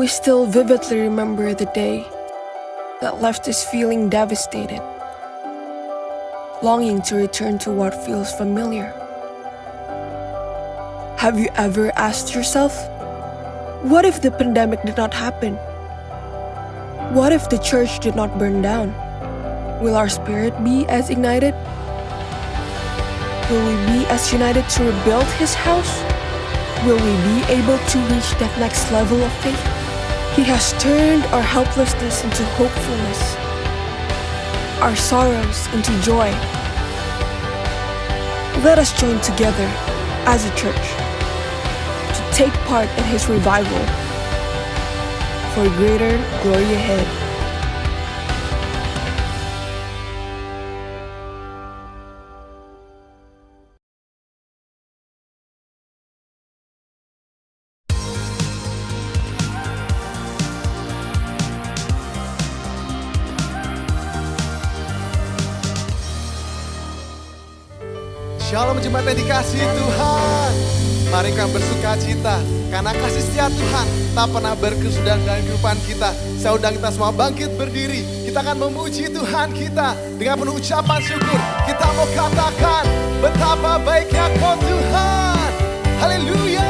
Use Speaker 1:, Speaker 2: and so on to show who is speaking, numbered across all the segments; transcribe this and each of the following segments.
Speaker 1: we still vividly remember the day that left us feeling devastated, longing to return to what feels familiar. Have you ever asked yourself, what if the pandemic did not happen? What if the church did not burn down? Will our spirit be as ignited? Will we be as united to rebuild His house? Will we be able to reach that next level of faith? He has turned our helplessness into hopefulness, our sorrows into joy. Let us join together as a church to take part in His revival for greater glory ahead.
Speaker 2: Shalom jemaat yang dikasihi Tuhan. Mari kami bersuka cita karena kasih setia Tuhan tak pernah berkesudahan dalam kehidupan kita. Saya undang kita semua bangkit berdiri. Kita akan memuji Tuhan kita dengan penuh ucapan syukur. Kita mau katakan betapa baiknya Kau Tuhan. Haleluya.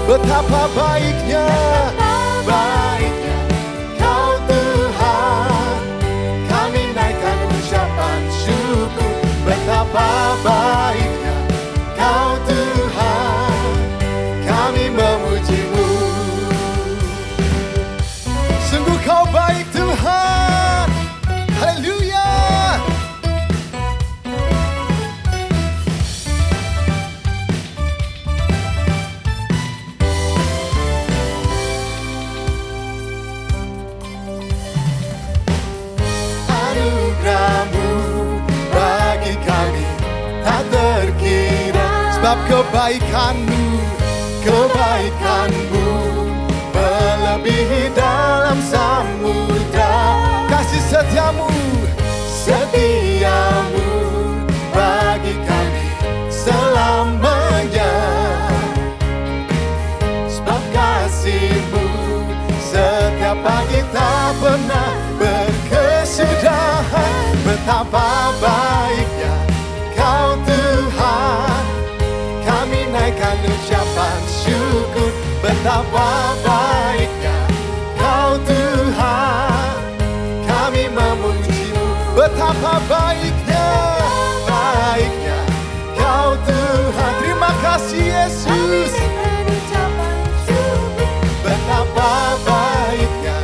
Speaker 2: Betapa baiknya, baiknya Kau Tuhan. Kami naikkan ucapan syukur. Betapa baiknya Kau Tuhan. Kami memuji-Mu. Sungguh Kau baik Tuhan. Haleluya. Sebab kebaikan-Mu, kebaikan-Mu melebihi dalam samudra. Kasih setia-Mu, setia-Mu bagi kami selamanya. Sebab kasih-Mu setiap pagi tak pernah berkesudahan. Betapa baiknya Kau Tuhan. Kami naikkan ucapan syukur. Betapa baiknya Kau Tuhan. Kami memuji-Mu. Betapa baiknya, baiknya Kau Tuhan. Terima kasih Yesus. Betapa baiknya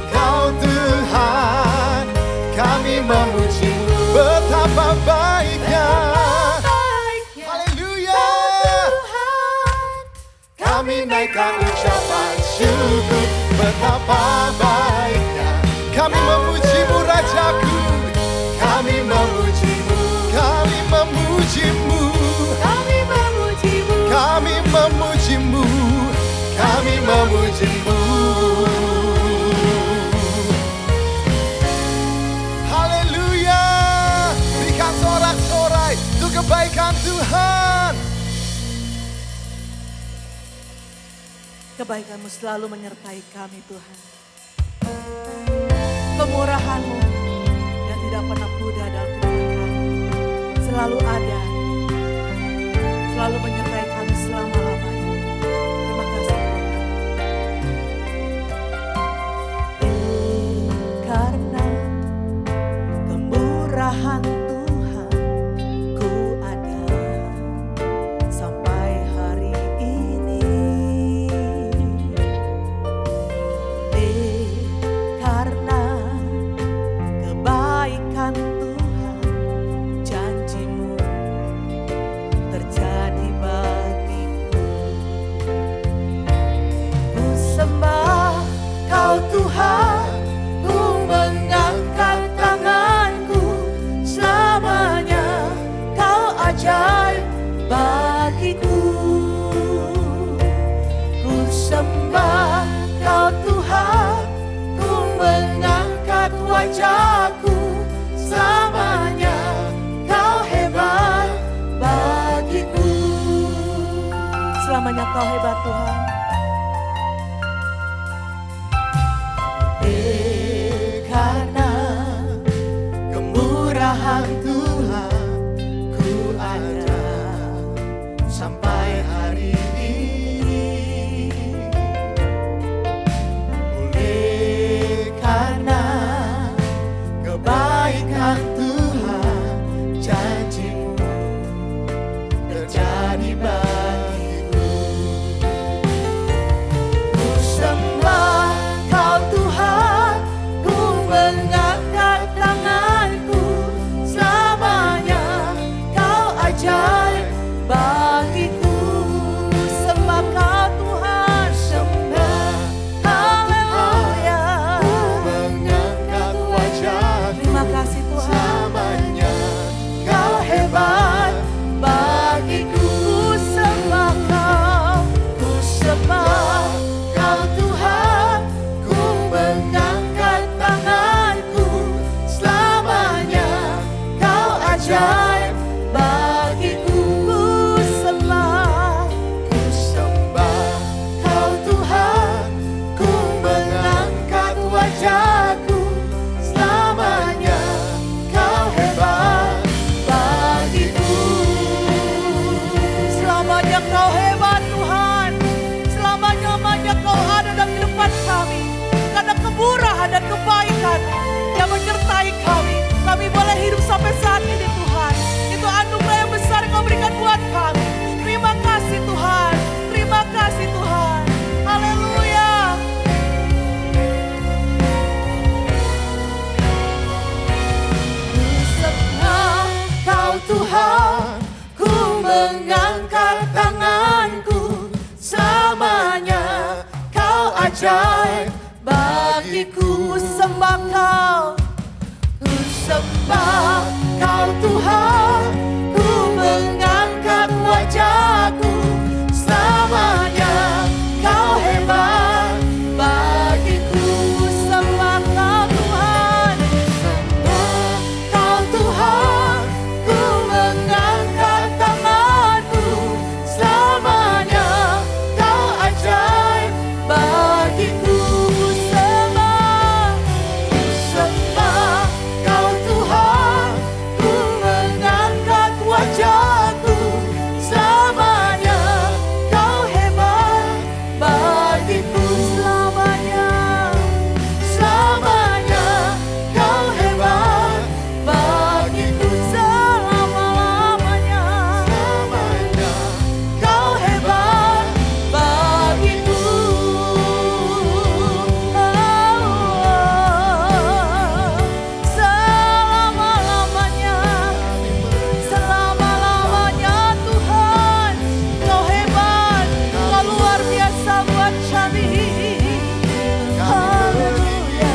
Speaker 2: Kau Tuhan. Kami memuji-Mu. Betapa baiknya. Kami naikkan ucapan syukur. Betapa baiknya. Kami memuji-Mu Rajaku. Kami memuji-Mu. Kami memuji-Mu. Kami memuji-Mu. Kami memuji-Mu. Kami memuji-Mu. Haleluya. Berikan sorak-sorai untuk kebaikan Tuhan.
Speaker 3: Kebaikan-Mu selalu menyertai kami Tuhan. Kemurahan-Mu yang tidak pernah pudar dalam kehidupan kami. Selalu ada. Selalu menyertai kami selama-lamanya. Terima kasih Tuhan. Selamanya Kau hebat Tuhan.
Speaker 2: Karena kemurahan Tuhan ku ada sampai hari ini. Oleh karena kebaikan Tuhan, janji-Mu terjadi bagiku. Ku sembah Kau Tuhan, ku mengangkat tanganku, selamanya Kau ajaib bagiku. Sembah Kau Tuhan, sembah haleluya. Ku mengangkat wajahku,
Speaker 3: Terima kasih Tuhan.
Speaker 2: selamanya Kau hebat bagiku. Ku sembah Kau, ku sembah Kau Tuhan, ku mengangkat tanganku, selamanya Kau ajaib bagiku. Ku sembah Kau Tuhan, ku mengangkat wajahku, selamanya Kau hebat bagiku.
Speaker 3: Selamanya Kau hebat Tuhan. Selamanya Kau ada dalam kehidupan kami. Karena kemurahan dan kebaikan yang menyertai kami. Kami boleh hidup sampai saat ini Tuhan. Itu anugerah yang besar yang Kau berikan buat kami. Terima kasih Tuhan. Terima kasih Tuhan. Haleluya.
Speaker 2: Ku sembah Kau Tuhan, ku mengangkat tanganku, selamanya Kau ajaib bagiku. Ku sembah Kau, ku sembah Kau Tuhan, ku mengangkat wajahku, selamanya Kau hebat bagiku. Ku sembah Kau Tuhan, sembah Kau Tuhan, ku mengangkat tanganku, selamanya Kau ajaib bagiku. Ku sembah Kau Tuhan, ku mengangkat wajahku, selamanya Kau hebat bagiku. Selamanya Kau hebat bagiku. Selama-lamanya Kau hebat bagiku. Selama-lamanya Tuhan, Kau hebat, Kau luar biasa buat kami. Haleluya,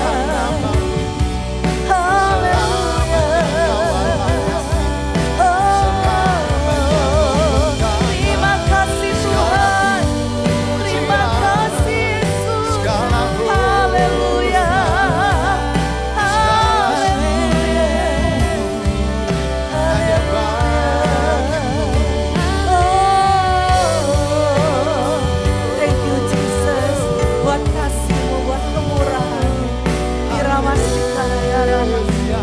Speaker 2: terima kasih Tuhan, terima kasih Yesus. Haleluya, thank you Jesus, buat kasih-Mu, buat kemurahan. Iramasika ya Ramasya.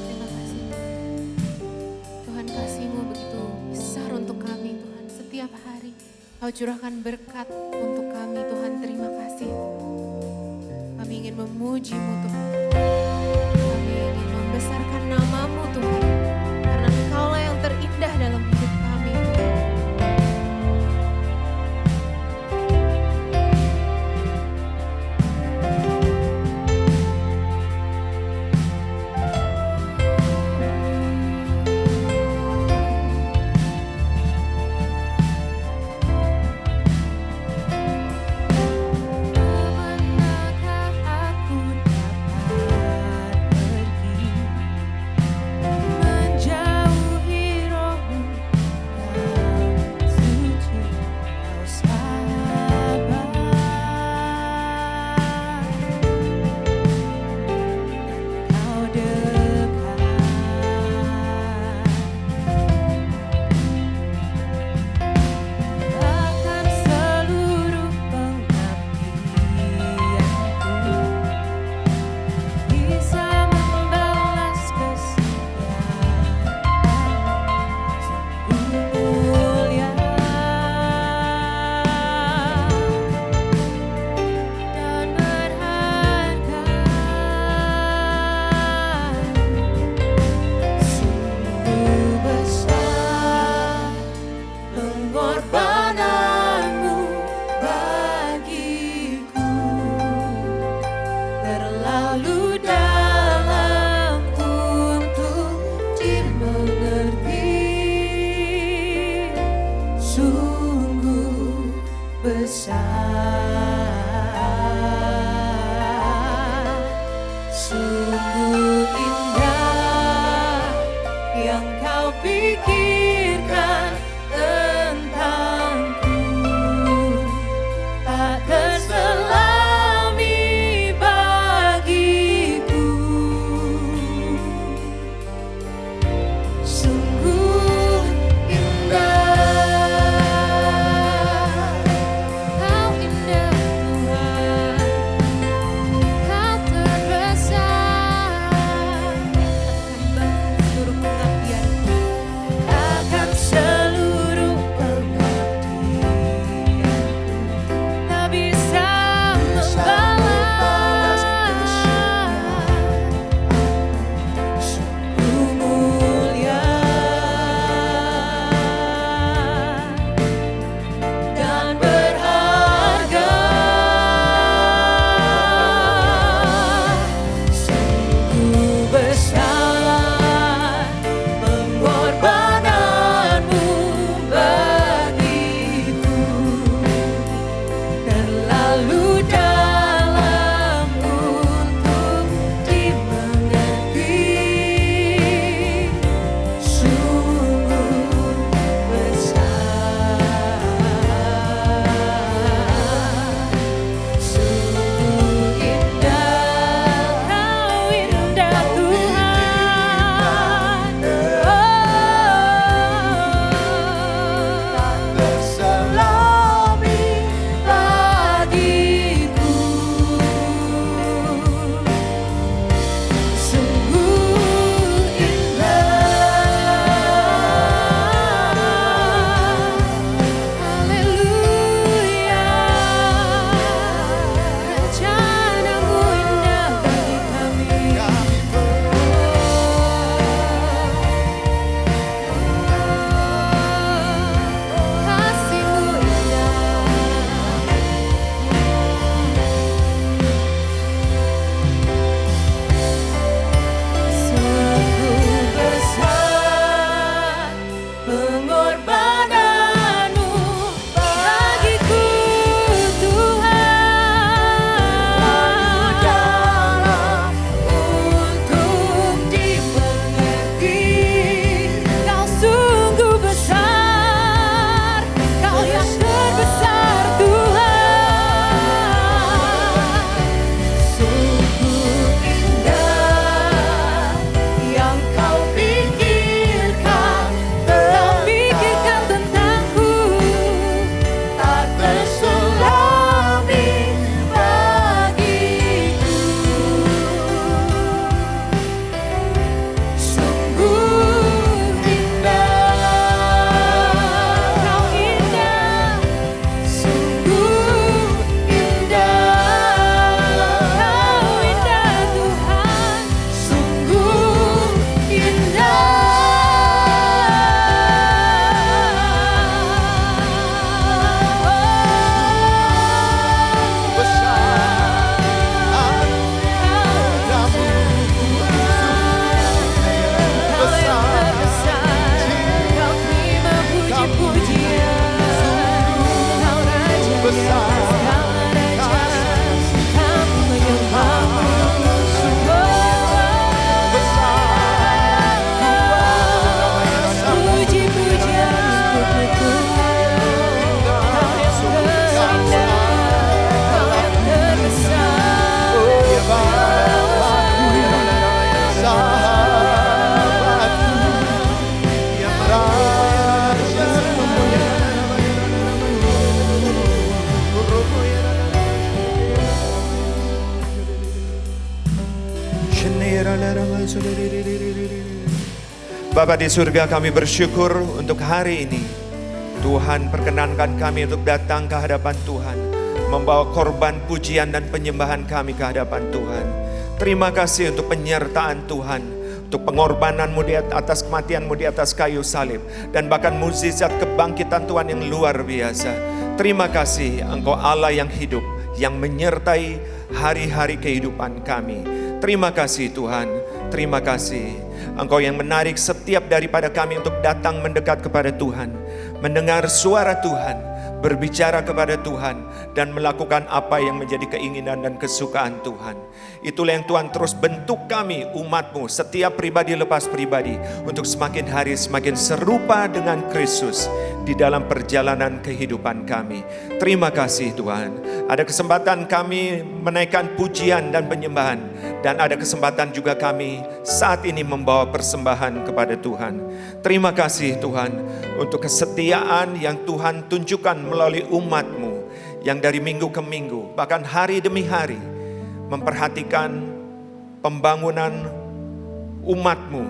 Speaker 4: Terima kasih Tuhan, kasih-Mu begitu besar untuk kami Tuhan. Setiap hari Kau curahkan berkat untuk kami Tuhan. Terima kasih. Kami ingin memuji-Mu Tuhan. Kami ingin membesarkan nama-Mu Tuhan. Karena Engkau-lah yang terindah dalam hidup kami Tuhan.
Speaker 2: Manakah aku dapat
Speaker 5: Bapa di surga, kami bersyukur untuk hari ini. Tuhan perkenankan kami untuk datang ke hadapan Tuhan, membawa korban pujian dan penyembahan kami ke hadapan Tuhan. Terima kasih untuk penyertaan Tuhan, untuk pengorbananmu di atas kematianmu di atas kayu salib, dan bahkan mukjizat kebangkitan Tuhan yang luar biasa. Terima kasih Engkau Allah yang hidup, yang menyertai hari-hari kehidupan kami. Terima kasih Tuhan, terima kasih. Engkau yang menarik setiap daripada kami untuk datang mendekat kepada Tuhan, mendengar suara Tuhan, berbicara kepada Tuhan, dan melakukan apa yang menjadi keinginan dan kesukaan Tuhan. Itulah yang Tuhan terus bentuk kami, umat-Mu, setiap pribadi lepas pribadi, untuk semakin hari semakin serupa dengan Kristus di dalam perjalanan kehidupan kami. Terima kasih Tuhan. Ada kesempatan kami menaikkan pujian dan penyembahan, dan ada kesempatan juga kami saat ini membawa persembahan kepada Tuhan. Terima kasih Tuhan untuk kesetiaan yang Tuhan tunjukkan melalui umat-Mu yang dari minggu ke minggu, bahkan hari demi hari, memperhatikan pembangunan umat-Mu,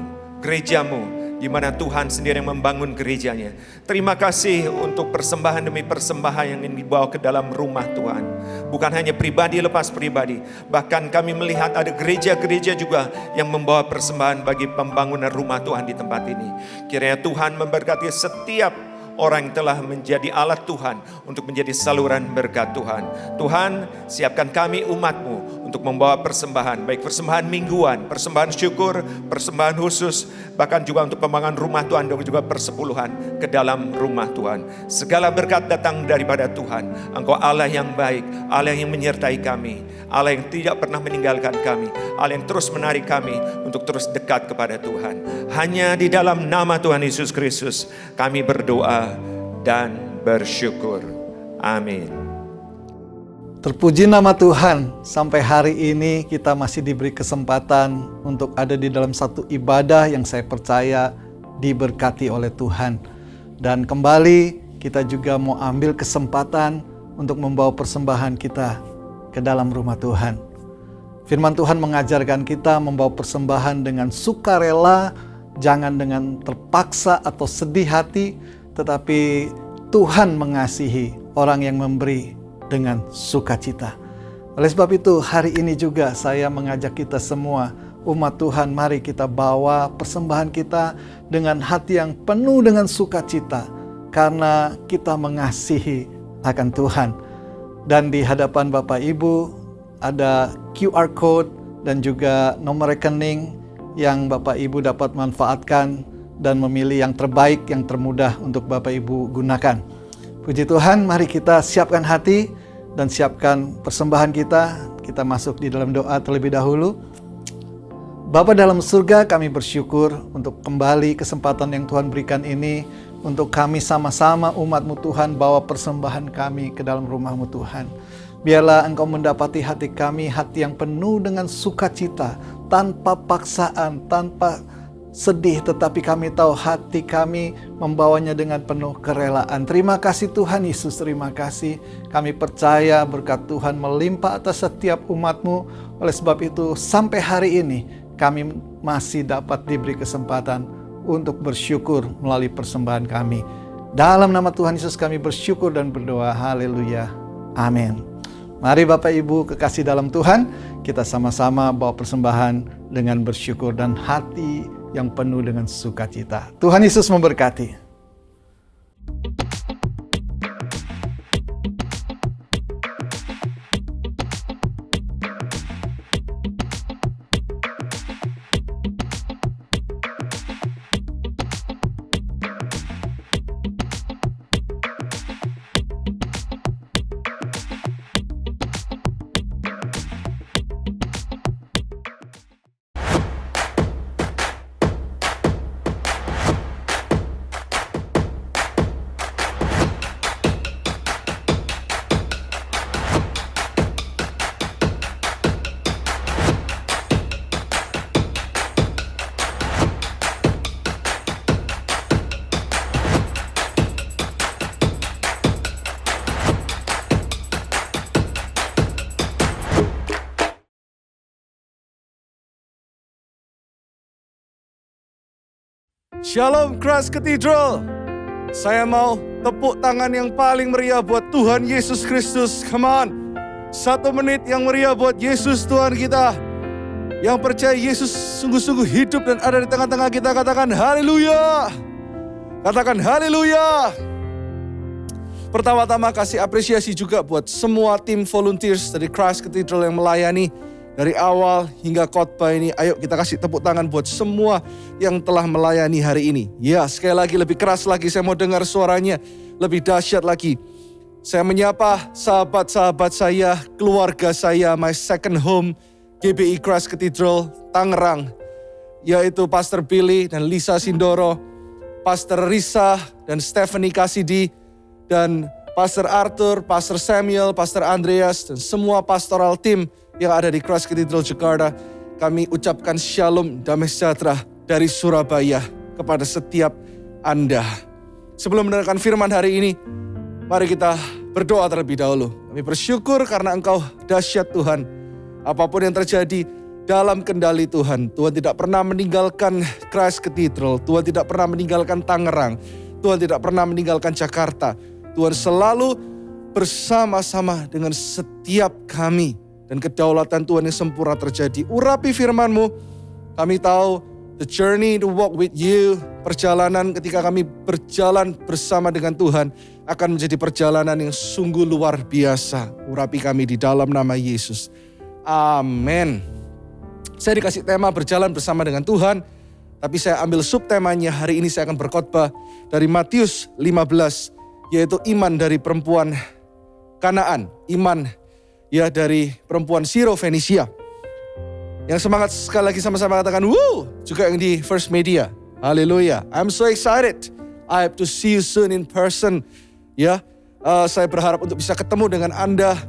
Speaker 5: gereja-Mu, di mana Tuhan sendiri yang membangun gerejanya. Terima kasih untuk persembahan demi persembahan yang dibawa ke dalam rumah Tuhan. Bukan hanya pribadi lepas pribadi, bahkan kami melihat ada gereja-gereja juga yang membawa persembahan bagi pembangunan rumah Tuhan di tempat ini. Kiranya Tuhan memberkati setiap orang yang telah menjadi alat Tuhan untuk menjadi saluran berkat Tuhan. Tuhan, siapkan kami umat-Mu untuk membawa persembahan, baik persembahan mingguan, persembahan syukur, persembahan khusus, bahkan juga untuk pembangunan rumah Tuhan dan juga persepuluhan ke dalam rumah Tuhan. Segala berkat datang daripada Tuhan. Engkau Allah yang baik, Allah yang menyertai kami, Allah yang tidak pernah meninggalkan kami, Allah yang terus menarik kami untuk terus dekat kepada Tuhan. Hanya di dalam nama Tuhan Yesus Kristus kami berdoa dan bersyukur. Amin.
Speaker 6: Terpuji nama Tuhan, sampai hari ini kita masih diberi kesempatan untuk ada di dalam satu ibadah yang saya percaya diberkati oleh Tuhan. Dan kembali kita juga mau ambil kesempatan untuk membawa persembahan kita ke dalam rumah Tuhan. Firman Tuhan mengajarkan kita membawa persembahan dengan sukarela, jangan dengan terpaksa atau sedih hati, tetapi Tuhan mengasihi orang yang memberi dengan sukacita. Oleh sebab itu, hari ini juga saya mengajak kita semua, umat Tuhan, mari kita bawa persembahan kita dengan hati yang penuh dengan sukacita, karena kita mengasihi akan Tuhan. Dan di hadapan Bapak Ibu ada QR code dan juga nomor rekening yang Bapak Ibu dapat manfaatkan dan memilih yang terbaik, yang termudah untuk Bapak Ibu gunakan. Puji Tuhan, mari kita siapkan hati dan siapkan persembahan kita. Kita masuk di dalam doa terlebih dahulu. Bapa dalam surga, kami bersyukur untuk kembali kesempatan yang Tuhan berikan ini, untuk kami sama-sama umat-Mu Tuhan bawa persembahan kami ke dalam rumah-Mu Tuhan. Biarlah Engkau mendapati hati kami, hati yang penuh dengan sukacita, tanpa paksaan, tanpa sedih, tetapi kami tahu hati kami membawanya dengan penuh kerelaan. Terima kasih Tuhan Yesus, terima kasih. Kami percaya berkat Tuhan melimpah atas setiap umat-Mu. Oleh sebab itu sampai hari ini kami masih dapat diberi kesempatan untuk bersyukur melalui persembahan kami. Dalam nama Tuhan Yesus kami bersyukur dan berdoa. Haleluya. Amin. Mari Bapak Ibu kekasih dalam Tuhan, kita sama-sama bawa persembahan dengan bersyukur dan hati yang penuh dengan sukacita. Tuhan Yesus memberkati.
Speaker 2: Shalom Christ Cathedral. Saya mau tepuk tangan yang paling meriah buat Tuhan Yesus Kristus. Come on. 1 menit yang meriah buat Yesus Tuhan kita. Yang percaya Yesus sungguh-sungguh hidup dan ada di tengah-tengah kita. Katakan haleluya. Katakan haleluya. Pertama-tama kasih apresiasi juga buat semua tim volunteers dari Christ Cathedral yang melayani dari awal hingga khotbah ini. Ayo kita kasih tepuk tangan buat semua yang telah melayani hari ini. Ya, sekali lagi lebih keras lagi, saya mau dengar suaranya lebih dahsyat lagi. Saya menyapa sahabat-sahabat saya, keluarga saya, my second home, GBI Christ Cathedral Tangerang, yaitu Pastor Billy dan Lisa Sindoro, Pastor Risa dan Stephanie Kasidi, dan Pastor Arthur, Pastor Samuel, Pastor Andreas, dan semua pastoral team yang ada di Christ Cathedral Jakarta. Kami ucapkan shalom damai sejahtera dari Surabaya kepada setiap Anda. Sebelum mendengarkan firman hari ini, mari kita berdoa terlebih dahulu. Kami bersyukur karena Engkau dahsyat Tuhan. Apapun yang terjadi dalam kendali Tuhan. Tuhan tidak pernah meninggalkan Christ Cathedral. Tuhan tidak pernah meninggalkan Tangerang. Tuhan tidak pernah meninggalkan Jakarta. Tuhan selalu bersama-sama dengan setiap kami. Dan kedaulatan Tuhan yang sempurna terjadi. Urapi firman-Mu. Kami tahu the journey to walk with you. Perjalanan ketika kami berjalan bersama dengan Tuhan akan menjadi perjalanan yang sungguh luar biasa. Urapi kami di dalam nama Yesus. Amin. Saya dikasih tema berjalan bersama dengan Tuhan. Tapi saya ambil subtemanya. Hari ini saya akan berkhotbah dari Matius 15. Yaitu iman dari perempuan Kanaan. Iman ya dari perempuan Syro Fenisia. Yang semangat sekali lagi sama-sama katakan woo. Juga yang di First Media. Haleluya. I'm so excited. I hope to see you soon in person. Ya, saya berharap untuk bisa ketemu dengan Anda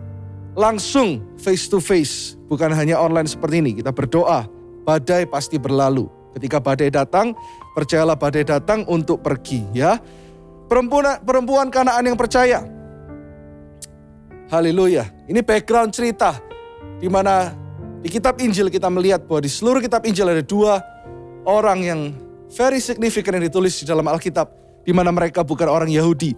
Speaker 2: langsung face to face. Bukan hanya online seperti ini. Kita berdoa. Badai pasti berlalu. Ketika badai datang, percayalah badai datang untuk pergi. Ya, perempuan Kanaan yang percaya. Haleluya. Ini background cerita di mana di kitab Injil kita melihat bahwa di seluruh kitab Injil ada 2 orang yang very significant yang ditulis di dalam Alkitab, di mana mereka bukan orang Yahudi,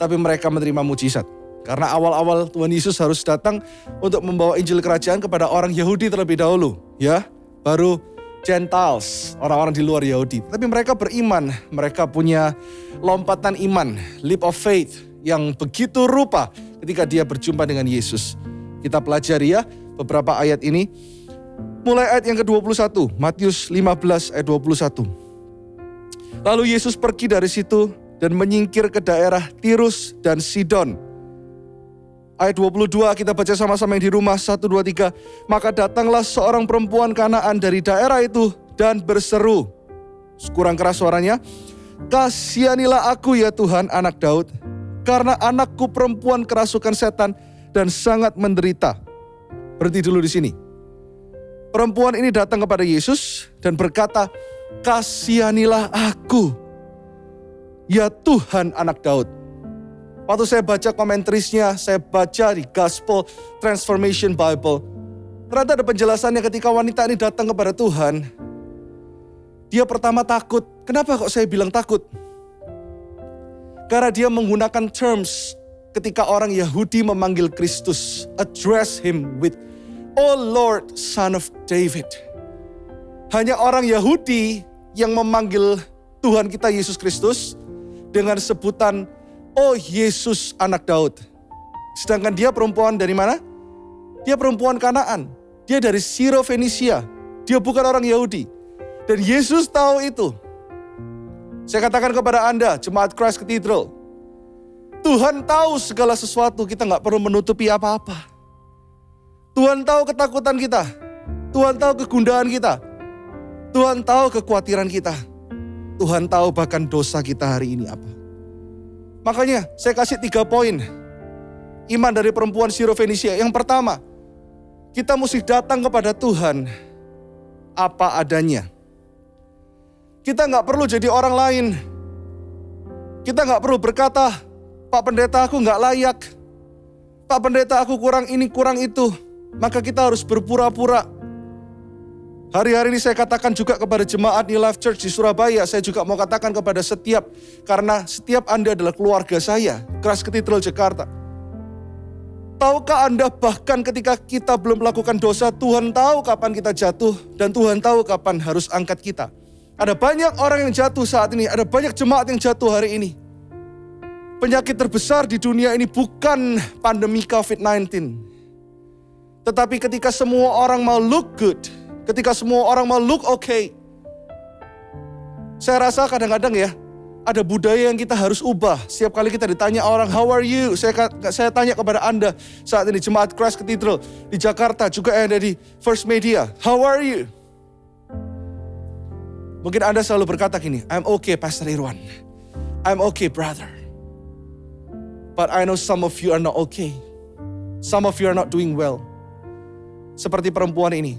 Speaker 2: tapi mereka menerima mujizat. Karena awal-awal Tuhan Yesus harus datang untuk membawa Injil kerajaan kepada orang Yahudi terlebih dahulu, ya. Baru Gentiles, orang-orang di luar Yahudi. Tapi mereka beriman, mereka punya lompatan iman, leap of faith yang begitu rupa ketika dia berjumpa dengan Yesus. Kita pelajari ya beberapa ayat ini. Mulai ayat yang ke-21, Matius 15 ayat 21. Lalu Yesus pergi dari situ dan menyingkir ke daerah Tirus dan Sidon. Ayat 22 kita baca sama-sama yang di rumah, 1, 2, 3. Maka datanglah seorang perempuan Kanaan dari daerah itu dan berseru. Kurang keras suaranya. Kasihanilah aku ya Tuhan anak Daud. Karena anakku perempuan kerasukan setan dan sangat menderita. Berhenti dulu di sini. Perempuan ini datang kepada Yesus dan berkata, kasihanilah aku, ya Tuhan anak Daud. Waktu saya baca komentarisnya, saya baca di Gospel Transformation Bible. Ternyata ada penjelasannya ketika wanita ini datang kepada Tuhan. Dia pertama takut. Kenapa kok saya bilang takut? Karena dia menggunakan terms ketika orang Yahudi memanggil Kristus. Address him with, Oh Lord, Son of David. Hanya orang Yahudi yang memanggil Tuhan kita Yesus Kristus dengan sebutan, Oh Yesus anak Daud. Sedangkan dia perempuan dari mana? Dia perempuan Kanaan. Dia dari Syro Fenisia. Dia bukan orang Yahudi. Dan Yesus tahu itu. Saya katakan kepada Anda, jemaat Christ Cathedral, Tuhan tahu segala sesuatu, kita gak perlu menutupi apa-apa. Tuhan tahu ketakutan kita. Tuhan tahu kegundahan kita. Tuhan tahu kekhawatiran kita. Tuhan tahu bahkan dosa kita hari ini apa. Makanya saya kasih 3 poin. Iman dari perempuan Syro Fenisia. Yang pertama, kita mesti datang kepada Tuhan apa adanya. Kita gak perlu jadi orang lain. Kita gak perlu berkata, Pak Pendeta aku gak layak. Pak Pendeta aku kurang ini, kurang itu. Maka kita harus berpura-pura. Hari-hari ini saya katakan juga kepada jemaat New Life Church di Surabaya, saya juga mau katakan kepada karena setiap Anda adalah keluarga saya, Christ Cathedral Jakarta. Tahukah Anda bahkan ketika kita belum melakukan dosa, Tuhan tahu kapan kita jatuh dan Tuhan tahu kapan harus angkat kita. Ada banyak orang yang jatuh saat ini, ada banyak jemaat yang jatuh hari ini. Penyakit terbesar di dunia ini bukan pandemi COVID-19. Tetapi ketika semua orang mau look good, ketika semua orang mau look okay, saya rasa kadang-kadang ya, ada budaya yang kita harus ubah. Setiap kali kita ditanya orang, how are you? Saya tanya kepada Anda saat ini, jemaat Christ Cathedral di Jakarta, juga yang ada di First Media, how are you? Mungkin Anda selalu berkata gini, I'm okay Pastor Irwan, I'm okay brother. But I know some of you are not okay. Some of you are not doing well. Seperti perempuan ini,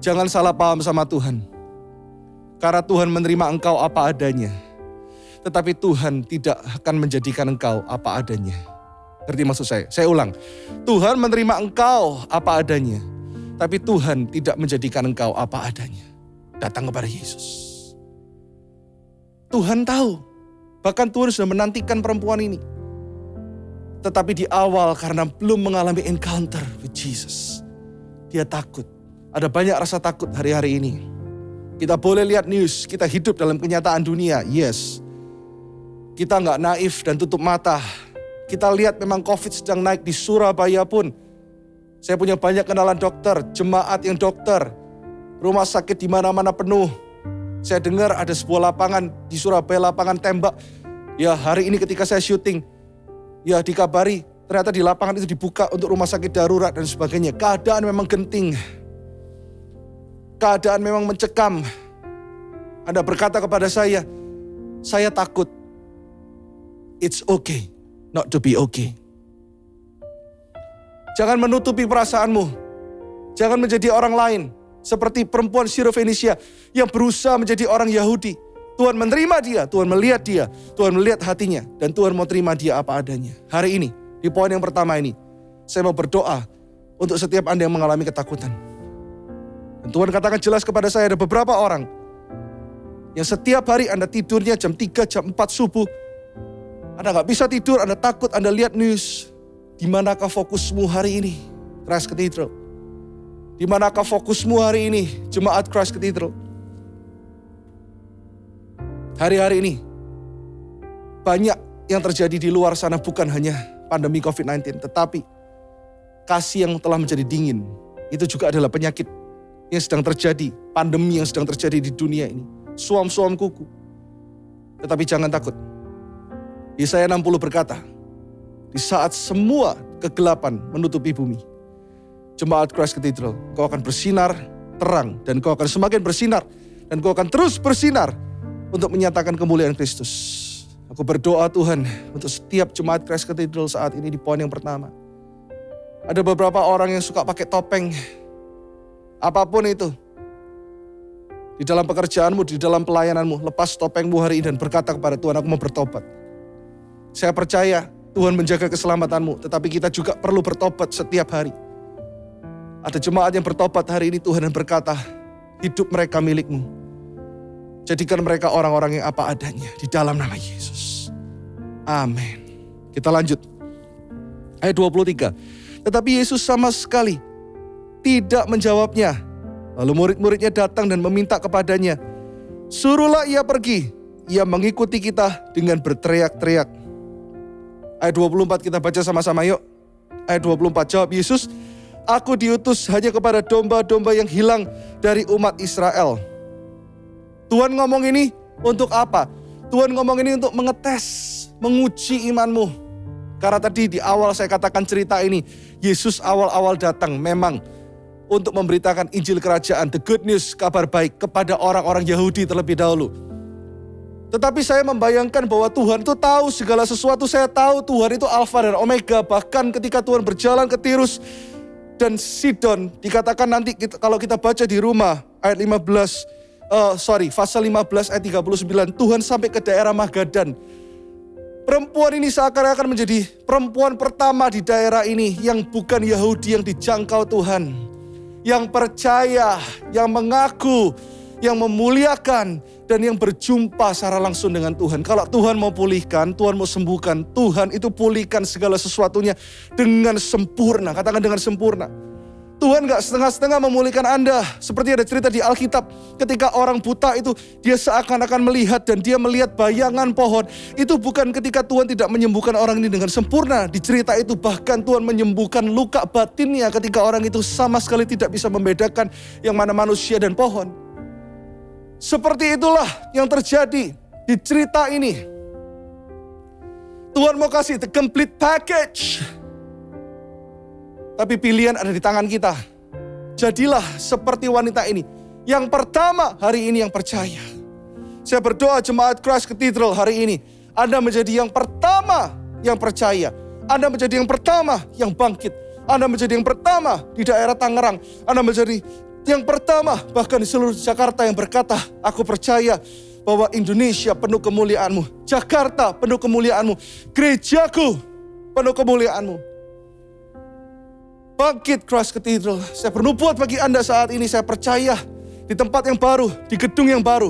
Speaker 2: jangan salah paham sama Tuhan. Karena Tuhan menerima engkau apa adanya. Tetapi Tuhan tidak akan menjadikan engkau apa adanya. Ngerti maksud saya? Saya ulang. Tuhan menerima engkau apa adanya. Tapi Tuhan tidak menjadikan engkau apa adanya. Datang kepada Yesus. Tuhan tahu. Bahkan Tuhan sudah menantikan perempuan ini. Tetapi di awal karena belum mengalami encounter with Jesus, dia takut. Ada banyak rasa takut hari-hari ini. Kita boleh lihat news, kita hidup dalam kenyataan dunia, yes. Kita nggak naif dan tutup mata. Kita lihat memang COVID sedang naik di Surabaya pun. Saya punya banyak kenalan dokter, jemaat yang dokter. Rumah sakit di mana-mana penuh. Saya dengar ada sebuah lapangan di Surabaya, lapangan tembak. Ya hari ini ketika saya syuting, ya dikabari ternyata di lapangan itu dibuka untuk rumah sakit darurat dan sebagainya. Keadaan memang genting. Keadaan memang mencekam. Anda berkata kepada saya takut. It's okay not to be okay. Jangan menutupi perasaanmu. Jangan menjadi orang lain. Seperti perempuan Syro-Fenisia yang berusaha menjadi orang Yahudi. Tuhan menerima dia, Tuhan melihat dia, Tuhan melihat hatinya. Dan Tuhan mau terima dia apa adanya. Hari ini, di poin yang pertama ini, saya mau berdoa untuk setiap Anda yang mengalami ketakutan. Dan Tuhan katakan jelas kepada saya, ada beberapa orang yang setiap hari Anda tidurnya jam 3, jam 4 subuh. Anda gak bisa tidur, Anda takut, Anda lihat news. Di manakah fokusmu hari ini, Christ Cathedral? Di manakah fokusmu hari ini, jemaat Christ Cathedral? Hari-hari ini, banyak yang terjadi di luar sana bukan hanya pandemi COVID-19, tetapi kasih yang telah menjadi dingin. Itu juga adalah penyakit yang sedang terjadi, pandemi yang sedang terjadi di dunia ini. Suam-suam kuku. Tetapi jangan takut. Yesaya 60 berkata, di saat semua kegelapan menutupi bumi, jemaat Christ Cathedral, kau akan bersinar terang dan kau akan semakin bersinar dan kau akan terus bersinar untuk menyatakan kemuliaan Kristus. Aku berdoa Tuhan untuk setiap jemaat Christ Cathedral saat ini di poin yang pertama. Ada beberapa orang yang suka pakai topeng. Apapun itu. Di dalam pekerjaanmu, di dalam pelayananmu, lepas topengmu hari ini dan berkata kepada Tuhan, aku mau bertobat. Saya percaya Tuhan menjaga keselamatanmu, tetapi kita juga perlu bertobat setiap hari. Ada jemaat yang bertobat hari ini Tuhan dan berkata, hidup mereka milikmu. Jadikan mereka orang-orang yang apa adanya di dalam nama Yesus. Amin. Kita lanjut. Ayat 23. Tetapi Yesus sama sekali tidak menjawabnya. Lalu murid-muridnya datang dan meminta kepadanya, suruhlah ia pergi. Ia mengikuti kita dengan berteriak-teriak. Ayat 24 kita baca sama-sama yuk. Ayat 24, jawab Yesus, aku diutus hanya kepada domba-domba yang hilang dari umat Israel. Tuhan ngomong ini untuk apa? Tuhan ngomong ini untuk mengetes, menguji imanmu. Karena tadi di awal saya katakan cerita ini, Yesus awal-awal datang memang untuk memberitakan Injil Kerajaan, the good news, kabar baik kepada orang-orang Yahudi terlebih dahulu. Tetapi saya membayangkan bahwa Tuhan itu tahu segala sesuatu. Saya tahu Tuhan itu Alfa dan Omega. Bahkan ketika Tuhan berjalan ke Tirus dan Sidon, dikatakan nanti kalau kita baca di rumah ayat 15, pasal 15 ayat 39, Tuhan sampai ke daerah Magadan. Perempuan ini seakan-akan menjadi perempuan pertama di daerah ini yang bukan Yahudi yang dijangkau Tuhan.
Speaker 7: yang percaya, yang mengaku, yang memuliakan, dan yang berjumpa secara langsung dengan Tuhan. Kalau Tuhan mau pulihkan, Tuhan mau sembuhkan, Tuhan itu pulihkan segala sesuatunya dengan sempurna. Katakan dengan sempurna. Tuhan gak setengah-setengah memulihkan Anda. Seperti ada cerita di Alkitab, ketika orang buta itu dia seakan-akan melihat dan dia melihat bayangan pohon. Itu bukan ketika Tuhan tidak menyembuhkan orang ini dengan sempurna. Di cerita itu bahkan Tuhan menyembuhkan luka batinnya ketika orang itu sama sekali tidak bisa membedakan yang mana manusia dan pohon. Seperti itulah yang terjadi di cerita ini. Tuhan mau kasih the complete package. Tapi pilihan ada di tangan kita. Jadilah seperti wanita ini. Yang pertama hari ini yang percaya. Saya berdoa jemaat Christ Cathedral hari ini. Anda menjadi yang pertama yang percaya. Anda menjadi yang pertama yang bangkit. Anda menjadi yang pertama di daerah Tangerang. Anda menjadi yang pertama bahkan di seluruh Jakarta yang berkata, aku percaya bahwa Indonesia penuh kemuliaan-Mu. Jakarta penuh kemuliaan-Mu. Gerejaku penuh kemuliaan-Mu. Bangkit Christ Cathedral. Saya bernubuat bagi Anda saat ini. Saya percaya di tempat yang baru, di gedung yang baru.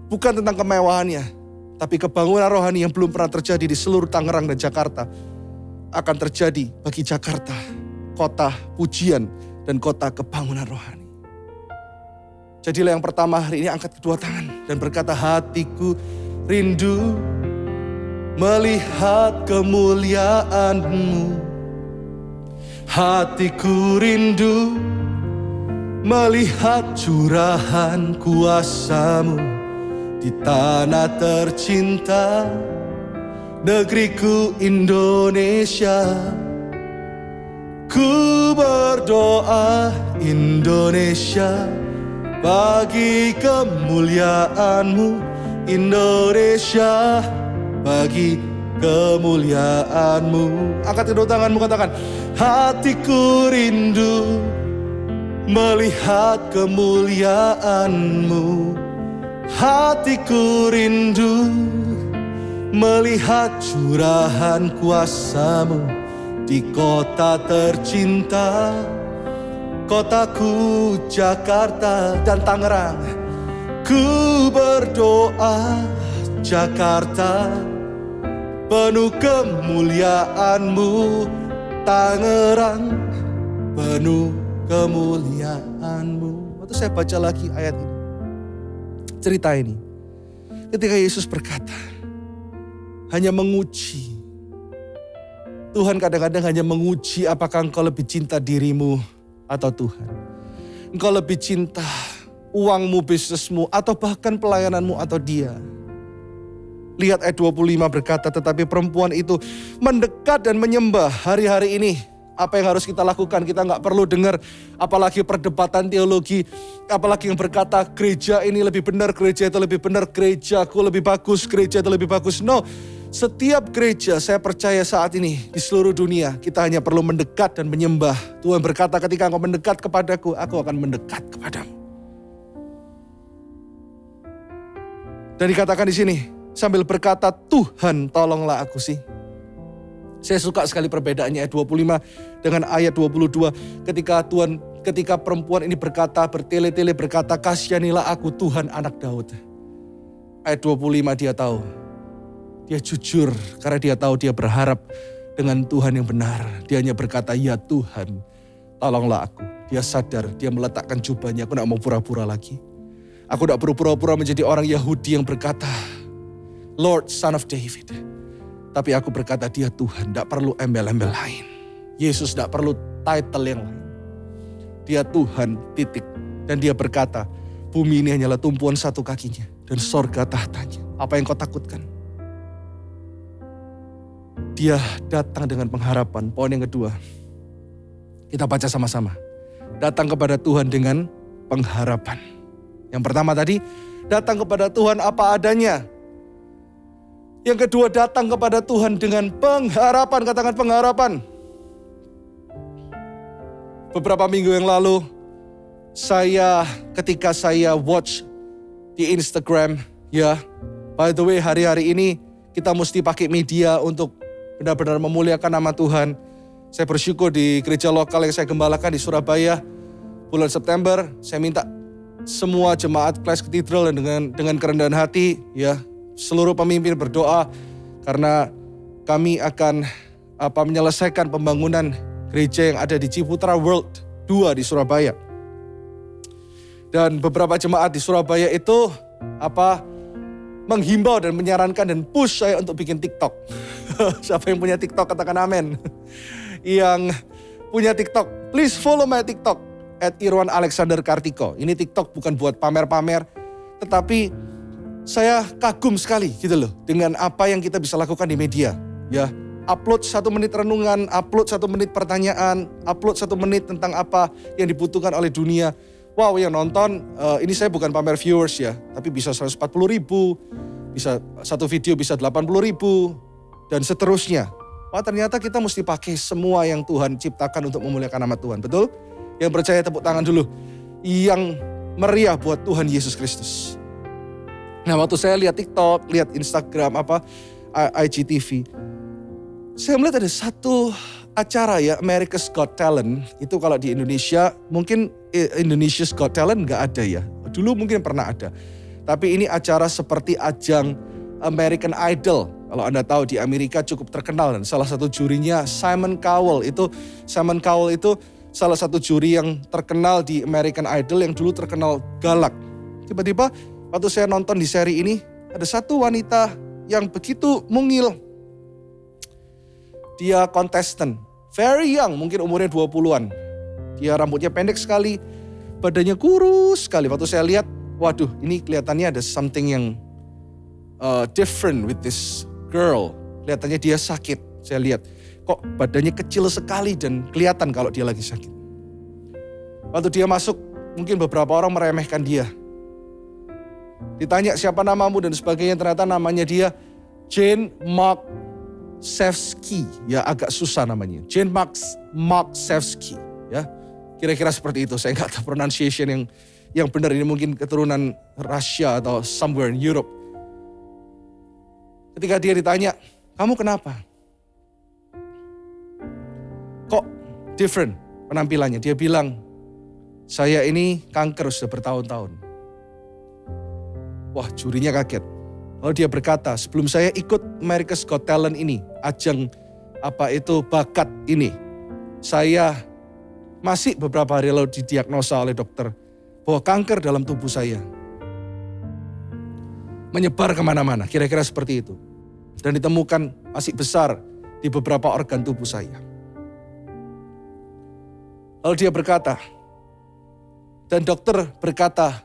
Speaker 7: Bukan tentang kemewahannya, tapi kebangunan rohani yang belum pernah terjadi di seluruh Tangerang dan Jakarta. Akan terjadi bagi Jakarta. Kota pujian dan kota kebangunan rohani. Jadilah yang pertama hari ini, angkat kedua tangan dan berkata, hatiku rindu melihat kemuliaan-Mu. Hatiku rindu melihat curahan kuasa-Mu di tanah tercinta, negeriku Indonesia. Ku berdoa Indonesia, bagi kemuliaan-Mu. Indonesia, bagi kemuliaan-Mu. Angkat kedua tanganmu, katakan, hatiku rindu melihat kemuliaan-Mu. Hatiku rindu melihat curahan kuasa-Mu di kota tercinta, kotaku Jakarta dan Tangerang. Ku berdoa Jakarta penuh kemuliaan-Mu, Tangerang penuh kemuliaan-Mu. Waktu saya baca lagi ayat ini, cerita ini, ketika Yesus berkata, hanya menguji. Tuhan kadang-kadang hanya menguji apakah engkau lebih cinta dirimu atau Tuhan. Engkau lebih cinta uangmu, bisnismu, atau bahkan pelayananmu atau Dia. Lihat ayat 25 berkata, tetapi perempuan itu mendekat dan menyembah. Hari-hari ini apa yang harus kita lakukan? Kita gak perlu dengar apalagi perdebatan teologi, apalagi yang berkata gereja ini lebih benar, gereja itu lebih benar, gerejaku lebih bagus, gereja itu lebih bagus. No, setiap gereja saya percaya saat ini di seluruh dunia kita hanya perlu mendekat dan menyembah. Tuhan berkata, ketika engkau mendekat kepadaku, aku akan mendekat kepadamu. Dan dikatakan di sini, sambil berkata, Tuhan tolonglah aku sih. Saya suka sekali perbedaannya ayat 25 dengan ayat 22. Ketika perempuan ini berkata, bertele-tele berkata, kasihanilah aku Tuhan anak Daud. Ayat 25 dia tahu. Dia jujur karena dia tahu dia berharap dengan Tuhan yang benar. Dia hanya berkata, ya Tuhan tolonglah aku. Dia sadar, dia meletakkan jubahnya, aku gak mau pura-pura lagi. Aku gak perlu pura-pura menjadi orang Yahudi yang berkata, Lord, Son of David. Tapi aku berkata, dia Tuhan, tidak perlu embel-embel lain. Yesus tidak perlu title yang lain. Dia Tuhan, titik. Dan dia berkata, bumi ini hanyalah tumpuan satu kakinya. Dan sorga tahtanya. Apa yang kau takutkan? Dia datang dengan pengharapan. Poin yang kedua, kita baca sama-sama. Datang kepada Tuhan dengan pengharapan. Yang pertama tadi, datang kepada Tuhan apa adanya. Yang kedua, datang kepada Tuhan dengan pengharapan. Katakan pengharapan. Beberapa minggu yang lalu, ketika saya watch di Instagram, ya, by the way hari-hari ini kita mesti pakai media untuk benar-benar memuliakan nama Tuhan. Saya bersyukur di gereja lokal yang saya gembalakan di Surabaya, bulan September saya minta semua jemaat Christ Cathedral dengan kerendahan hati ya, seluruh pemimpin berdoa karena kami akan menyelesaikan pembangunan gereja yang ada di Ciputra World 2 di Surabaya. Dan beberapa jemaat di Surabaya itu menghimbau dan menyarankan dan push saya untuk bikin TikTok. Siapa yang punya TikTok katakan amin. Yang punya TikTok, please follow my TikTok @irwan_alexander_kartiko. Ini TikTok bukan buat pamer-pamer, tetapi saya kagum sekali gitu loh dengan apa yang kita bisa lakukan di media. Ya, upload 1 menit renungan, upload 1 menit pertanyaan, upload 1 menit tentang apa yang dibutuhkan oleh dunia. Wow, yang nonton, ini saya bukan pamer viewers ya, tapi bisa 140.000, bisa satu video bisa 80.000, dan seterusnya. Wah, ternyata kita mesti pakai semua yang Tuhan ciptakan untuk memuliakan nama Tuhan, betul? Yang percaya tepuk tangan dulu. Yang meriah buat Tuhan Yesus Kristus. Nah, waktu saya lihat TikTok, lihat Instagram, IGTV, saya melihat ada satu acara ya, America's Got Talent. Itu kalau di Indonesia, mungkin Indonesia's Got Talent nggak ada ya. Dulu mungkin pernah ada. Tapi ini acara seperti ajang American Idol. Kalau Anda tahu di Amerika cukup terkenal dan salah satu jurinya Simon Cowell. Simon Cowell itu salah satu juri yang terkenal di American Idol yang dulu terkenal galak. Tiba-tiba waktu saya nonton di seri ini, ada satu wanita yang begitu mungil. Dia contestant, very young, mungkin umurnya 20-an. Dia rambutnya pendek sekali, badannya kurus sekali. Waktu saya lihat, waduh ini kelihatannya ada something yang different with this girl. Kelihatannya dia sakit, saya lihat. Kok badannya kecil sekali dan kelihatan kalau dia lagi sakit. Waktu dia masuk, mungkin beberapa orang meremehkan dia. Ditanya siapa namamu dan sebagainya, ternyata namanya dia Jane Marksevsky, ya agak susah namanya. Jane Marksevsky, ya kira-kira seperti itu. Saya nggak tahu pronunciation yang benar, ini mungkin keturunan Rusia atau somewhere in Europe. Ketika dia ditanya, kamu kenapa? Kok different penampilannya? Dia bilang, saya ini kanker sudah bertahun-tahun. Wah, jurinya kaget. Lalu dia berkata, sebelum saya ikut America's Got Talent ini, ajang bakat ini, saya masih beberapa hari lalu didiagnosa oleh dokter bahwa kanker dalam tubuh saya menyebar kemana-mana, kira-kira seperti itu. Dan ditemukan masih besar di beberapa organ tubuh saya. Lalu dia berkata, dan dokter berkata,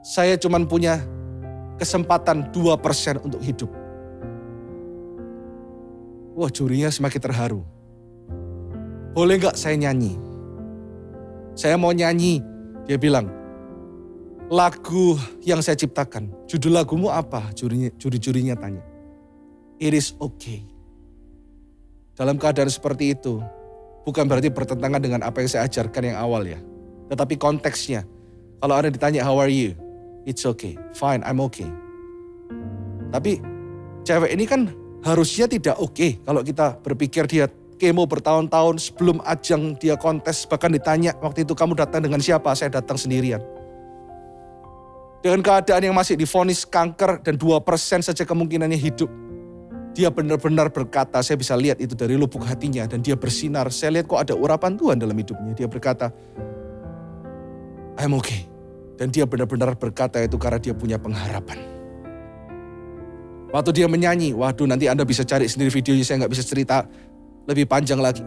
Speaker 7: saya cuma punya kesempatan 2% untuk hidup. Wah, jurinya semakin terharu. Boleh gak saya nyanyi? Saya mau nyanyi. Dia bilang, lagu yang saya ciptakan. Judul lagumu apa? Juri-jurinya tanya. It is okay. Dalam keadaan seperti itu, bukan berarti bertentangan dengan apa yang saya ajarkan yang awal ya. Tetapi konteksnya, kalau Anda ditanya how are you? It's okay, fine, I'm okay. Tapi cewek ini kan harusnya tidak okay kalau kita berpikir dia kemo bertahun-tahun sebelum ajang dia kontes. Bahkan ditanya waktu itu kamu datang dengan siapa? Saya datang sendirian. Dengan keadaan yang masih divonis kanker dan 2% saja kemungkinannya hidup. Dia benar-benar berkata, saya bisa lihat itu dari lubuk hatinya dan dia bersinar. Saya lihat kok ada urapan Tuhan dalam hidupnya. Dia berkata, I'm okay. Dan dia benar-benar berkata itu karena dia punya pengharapan. Waktu dia menyanyi, waduh nanti Anda bisa cari sendiri videonya, saya gak bisa cerita lebih panjang lagi.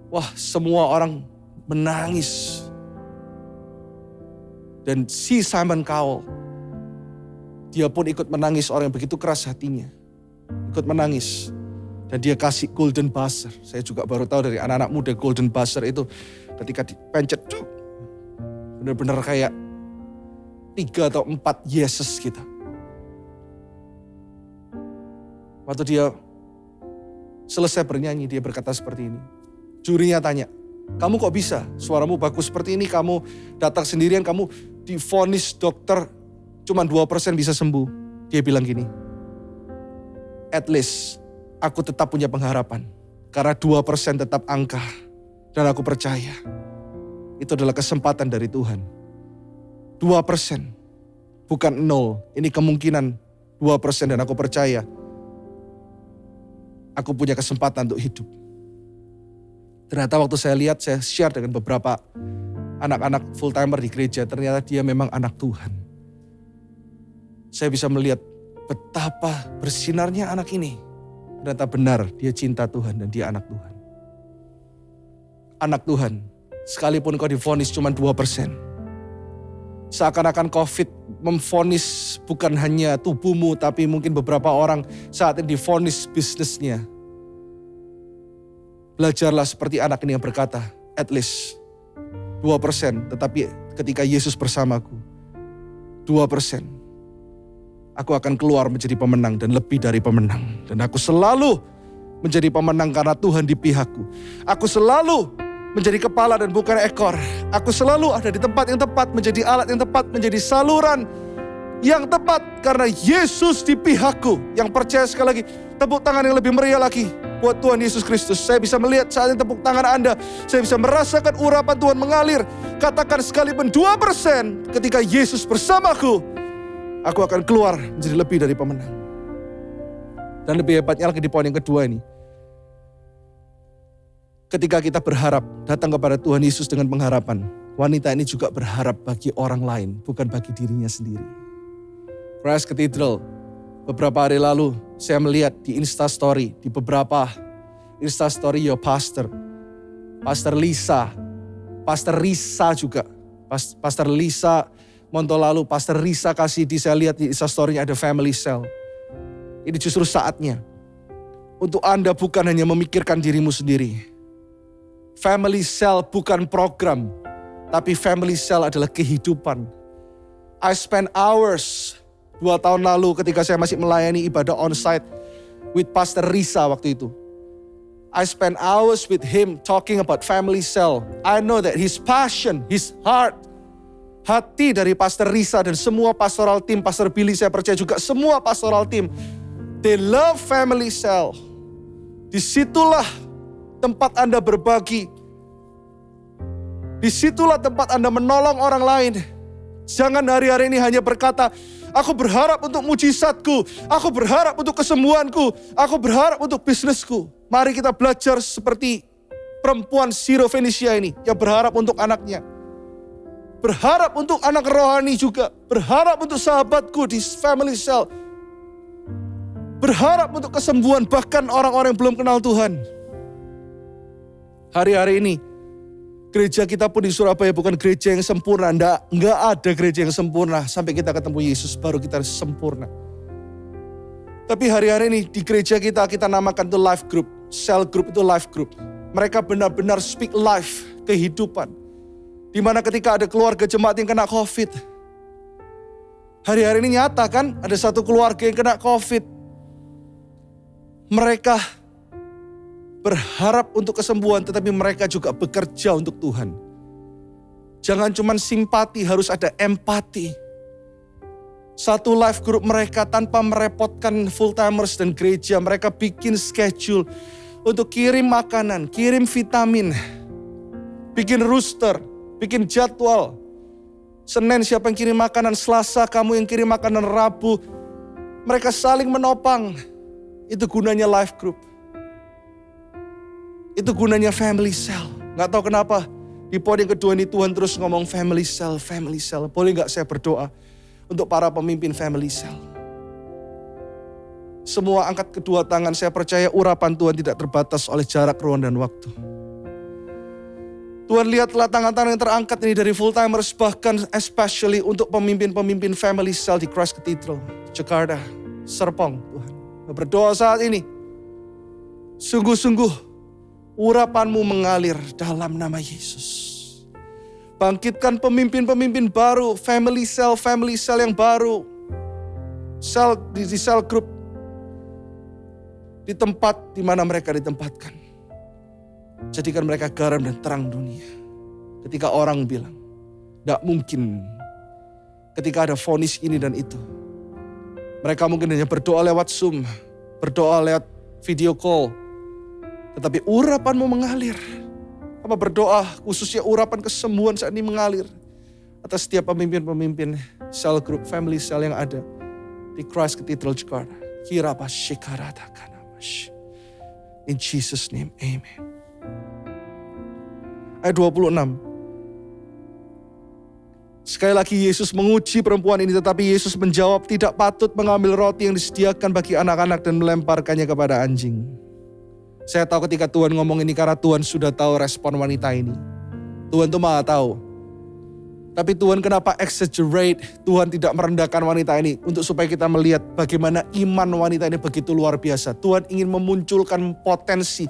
Speaker 7: Wah, semua orang menangis. Dan si Simon Cowell, dia pun ikut menangis, orang yang begitu keras hatinya. Ikut menangis. Dan dia kasih golden buzzer. Saya juga baru tahu dari anak-anak muda golden buzzer itu ketika dipencet, benar-benar kayak 3 atau 4 yeses gitu. Waktu dia selesai bernyanyi, dia berkata seperti ini. Jurinya tanya, kamu kok bisa? Suaramu bagus seperti ini, kamu datang sendirian, kamu divonis dokter cuma 2% bisa sembuh. Dia bilang gini, at least aku tetap punya pengharapan. Karena 2% tetap angka. Dan aku percaya itu adalah kesempatan dari Tuhan. 2%, bukan 0. Ini kemungkinan 2% dan aku percaya aku punya kesempatan untuk hidup. Ternyata waktu saya lihat, saya share dengan beberapa anak-anak full timer di gereja, ternyata dia memang anak Tuhan. Saya bisa melihat betapa bersinarnya anak ini. Ternyata benar, dia cinta Tuhan dan dia anak Tuhan. Anak Tuhan, sekalipun kau divonis cuma 2%. Seakan-akan COVID memvonis bukan hanya tubuhmu, tapi mungkin beberapa orang saat ini divonis bisnisnya. Belajarlah seperti anak ini yang berkata, at least 2%, tetapi ketika Yesus bersamaku, 2%, aku akan keluar menjadi pemenang dan lebih dari pemenang. Dan aku selalu menjadi pemenang karena Tuhan di pihakku. Aku selalu menjadi kepala dan bukan ekor. Aku selalu ada di tempat yang tepat, menjadi alat yang tepat, menjadi saluran yang tepat karena Yesus di pihakku. Yang percaya sekali lagi, tepuk tangan yang lebih meriah lagi buat Tuhan Yesus Kristus. Saya bisa melihat saat ini tepuk tangan Anda. Saya bisa merasakan urapan Tuhan mengalir. Katakan sekalipun 2% ketika Yesus bersamaku, aku akan keluar menjadi lebih dari pemenang. Dan lebih hebatnya lagi di poin yang kedua ini. Ketika kita berharap datang kepada Tuhan Yesus dengan pengharapan, wanita ini juga berharap bagi orang lain, bukan bagi dirinya sendiri. Christ Cathedral, beberapa hari lalu saya melihat di Instastory, di beberapa Instastory your pastor, Pastor Lisa juga, Pastor Lisa Monto lalu, Pastor Risa Kasidi, saya lihat di Instastory-nya ada family cell. Ini justru saatnya untuk Anda bukan hanya memikirkan dirimu sendiri. Family cell bukan program, tapi family cell adalah kehidupan. I spend hours 2 tahun lalu ketika saya masih melayani ibadah onsite with Pastor Risa waktu itu. I spend hours with him talking about family cell. I know that his passion, his heart, hati dari Pastor Risa dan semua pastoral team, Pastor Billy saya percaya juga semua pastoral team, they love family cell. Disitulah tempat Anda berbagi. Disitulah tempat Anda menolong orang lain. Jangan hari-hari ini hanya berkata, aku berharap untuk mujizatku, aku berharap untuk kesembuhanku, aku berharap untuk bisnisku. Mari kita belajar seperti perempuan Syro-Fenisia ini yang berharap untuk anaknya. Berharap untuk anak rohani juga. Berharap untuk sahabatku di family cell. Berharap untuk kesembuhan bahkan orang-orang yang belum kenal Tuhan. Hari-hari ini gereja kita pun di Surabaya bukan gereja yang sempurna. Enggak ada gereja yang sempurna. Sampai kita ketemu Yesus baru kita sempurna. Tapi hari-hari ini di gereja kita namakan itu life group. Cell group itu life group. Mereka benar-benar speak life, kehidupan. Dimana ketika ada keluarga jemaat yang kena COVID. Hari-hari ini nyata kan ada satu keluarga yang kena COVID. Mereka berharap untuk kesembuhan, tetapi mereka juga bekerja untuk Tuhan. Jangan cuma simpati, harus ada empati. Satu life group mereka tanpa merepotkan full timers dan gereja, mereka bikin schedule untuk kirim makanan, kirim vitamin, bikin rooster, bikin jadwal. Senin siapa yang kirim makanan, Selasa kamu yang kirim makanan, Rabu. Mereka saling menopang. Itu gunanya life group. Itu gunanya family cell. Gak tahu kenapa di poin yang kedua ini Tuhan terus ngomong family cell, family cell. Boleh gak saya berdoa untuk para pemimpin family cell? Semua angkat kedua tangan, saya percaya urapan Tuhan tidak terbatas oleh jarak, ruang, dan waktu. Tuhan lihatlah tangan-tangan yang terangkat ini dari full timers, bahkan especially untuk pemimpin-pemimpin family cell di Christ Cathedral, Jakarta, Serpong. Tuhan, berdoa saat ini, sungguh-sungguh urapan-Mu mengalir dalam nama Yesus. Bangkitkan pemimpin-pemimpin baru, family cell yang baru. Sel di cell group. Di tempat di mana mereka ditempatkan. Jadikan mereka garam dan terang dunia. Ketika orang bilang, tidak mungkin. Ketika ada vonis ini dan itu. Mereka mungkin hanya berdoa lewat Zoom. Berdoa lewat video call. Tetapi urapan-Mu mengalir. Hamba berdoa khususnya urapan kesembuhan saat ini mengalir atas setiap pemimpin-pemimpin sel group, family cell yang ada di Christ Cathedral Jakarta. Kirapa shikarata kanamash. In Jesus name, amen. Ayat 26. Sekali lagi Yesus menguji perempuan ini, tetapi Yesus menjawab, tidak patut mengambil roti yang disediakan bagi anak-anak dan melemparkannya kepada anjing. Saya tahu ketika Tuhan ngomong ini karena Tuhan sudah tahu respon wanita ini. Tuhan tuh maha tahu. Tapi Tuhan kenapa exaggerate, Tuhan tidak merendahkan wanita ini untuk supaya kita melihat bagaimana iman wanita ini begitu luar biasa. Tuhan ingin memunculkan potensi.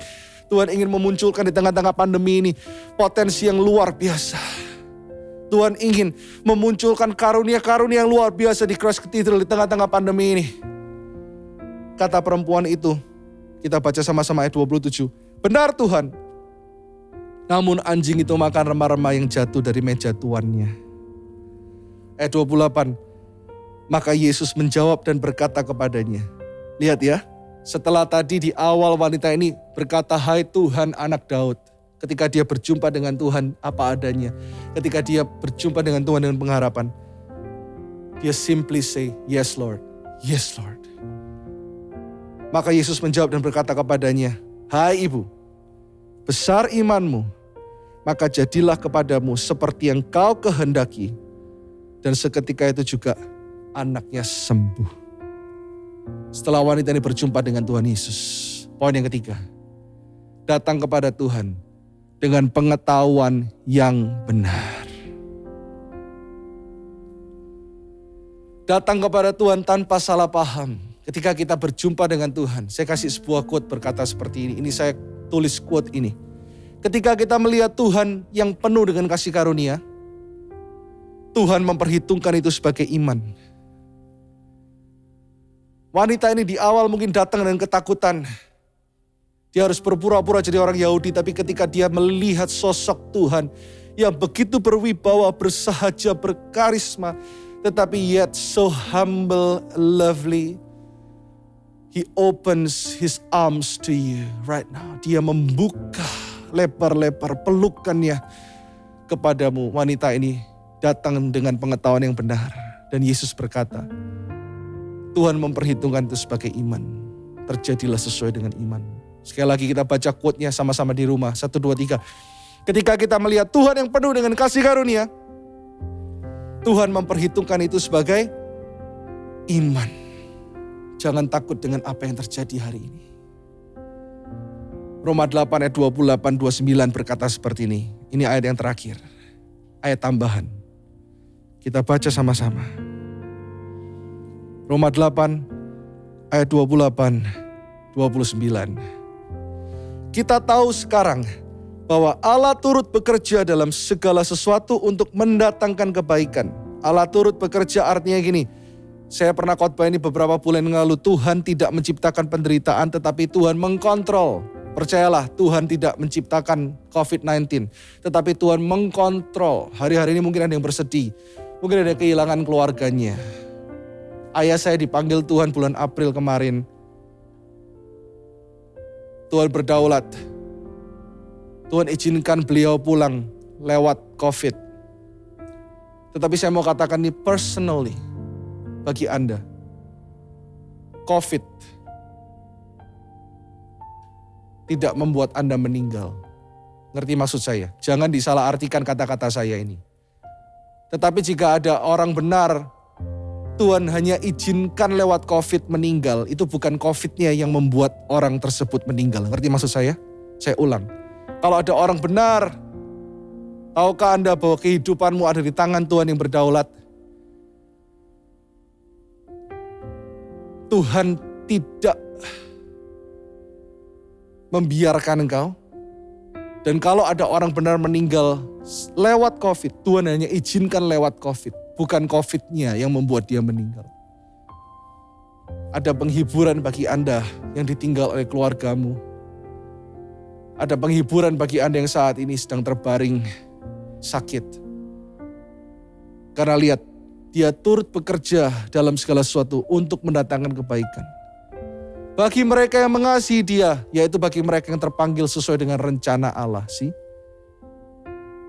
Speaker 7: Tuhan ingin memunculkan di tengah-tengah pandemi ini potensi yang luar biasa. Tuhan ingin memunculkan karunia-karunia yang luar biasa di Christ Cathedral di tengah-tengah pandemi ini. Kata perempuan itu, kita baca sama-sama ayat 27. Benar Tuhan, namun anjing itu makan remah-remah yang jatuh dari meja tuannya. Ayat 28, maka Yesus menjawab dan berkata kepadanya. Lihat ya, setelah tadi di awal wanita ini berkata, hai Tuhan anak Daud. Ketika dia berjumpa dengan Tuhan apa adanya. Ketika dia berjumpa dengan Tuhan dengan pengharapan. Dia simply say, yes Lord, yes Lord. Maka Yesus menjawab dan berkata kepadanya, hai ibu, besar imanmu, maka jadilah kepadamu seperti yang kau kehendaki. Dan seketika itu juga anaknya sembuh. Setelah wanita ini berjumpa dengan Tuhan Yesus. Poin yang ketiga, datang kepada Tuhan dengan pengetahuan yang benar. Datang kepada Tuhan tanpa salah paham. Ketika kita berjumpa dengan Tuhan, saya kasih sebuah quote berkata seperti ini. Ini saya tulis quote ini. Ketika kita melihat Tuhan yang penuh dengan kasih karunia, Tuhan memperhitungkan itu sebagai iman. Wanita ini di awal mungkin datang dengan ketakutan. Dia harus berpura-pura jadi orang Yahudi, tapi ketika dia melihat sosok Tuhan yang begitu berwibawa, bersahaja, berkarisma, tetapi yet so humble, lovely, He opens His arms to you right now. Dia membuka lebar-lebar pelukannya kepadamu. Wanita ini datang dengan pengetahuan yang benar. Dan Yesus berkata, Tuhan memperhitungkan itu sebagai iman. Terjadilah sesuai dengan iman. Sekali lagi kita baca quote-nya sama-sama di rumah. 1, 2, 3. Ketika kita melihat Tuhan yang penuh dengan kasih karunia, Tuhan memperhitungkan itu sebagai iman. Jangan takut dengan apa yang terjadi hari ini. Roma 8 ayat 28-29 berkata seperti ini. Ini ayat yang terakhir. Ayat tambahan. Kita baca sama-sama. Roma 8 ayat 28-29. Kita tahu sekarang bahwa Allah turut bekerja dalam segala sesuatu untuk mendatangkan kebaikan. Allah turut bekerja artinya gini. Saya pernah khotbah ini beberapa bulan yang lalu. Tuhan tidak menciptakan penderitaan tetapi Tuhan mengkontrol. Percayalah, Tuhan tidak menciptakan COVID-19. Tetapi Tuhan mengkontrol. Hari-hari ini mungkin ada yang bersedih. Mungkin ada yang kehilangan keluarganya. Ayah saya dipanggil Tuhan bulan April kemarin. Tuhan berdaulat. Tuhan izinkan beliau pulang lewat COVID. Tetapi saya mau katakan ini personally bagi Anda. COVID tidak membuat Anda meninggal. Ngerti maksud saya? Jangan disalahartikan kata-kata saya ini. Tetapi jika ada orang benar, Tuhan hanya izinkan lewat COVID meninggal. Itu bukan COVID-nya yang membuat orang tersebut meninggal. Ngerti maksud saya? Saya ulang. Kalau ada orang benar, tahukah Anda bahwa kehidupanmu ada di tangan Tuhan yang berdaulat? Tuhan tidak membiarkan engkau. Dan kalau ada orang benar meninggal lewat COVID, Tuhan hanya izinkan lewat COVID. Bukan COVID-nya yang membuat dia meninggal. Ada penghiburan bagi Anda yang ditinggal oleh keluargamu. Ada penghiburan bagi Anda yang saat ini sedang terbaring sakit. Karena lihat, Dia turut bekerja dalam segala sesuatu untuk mendatangkan kebaikan. Bagi mereka yang mengasihi Dia, yaitu bagi mereka yang terpanggil sesuai dengan rencana Allah.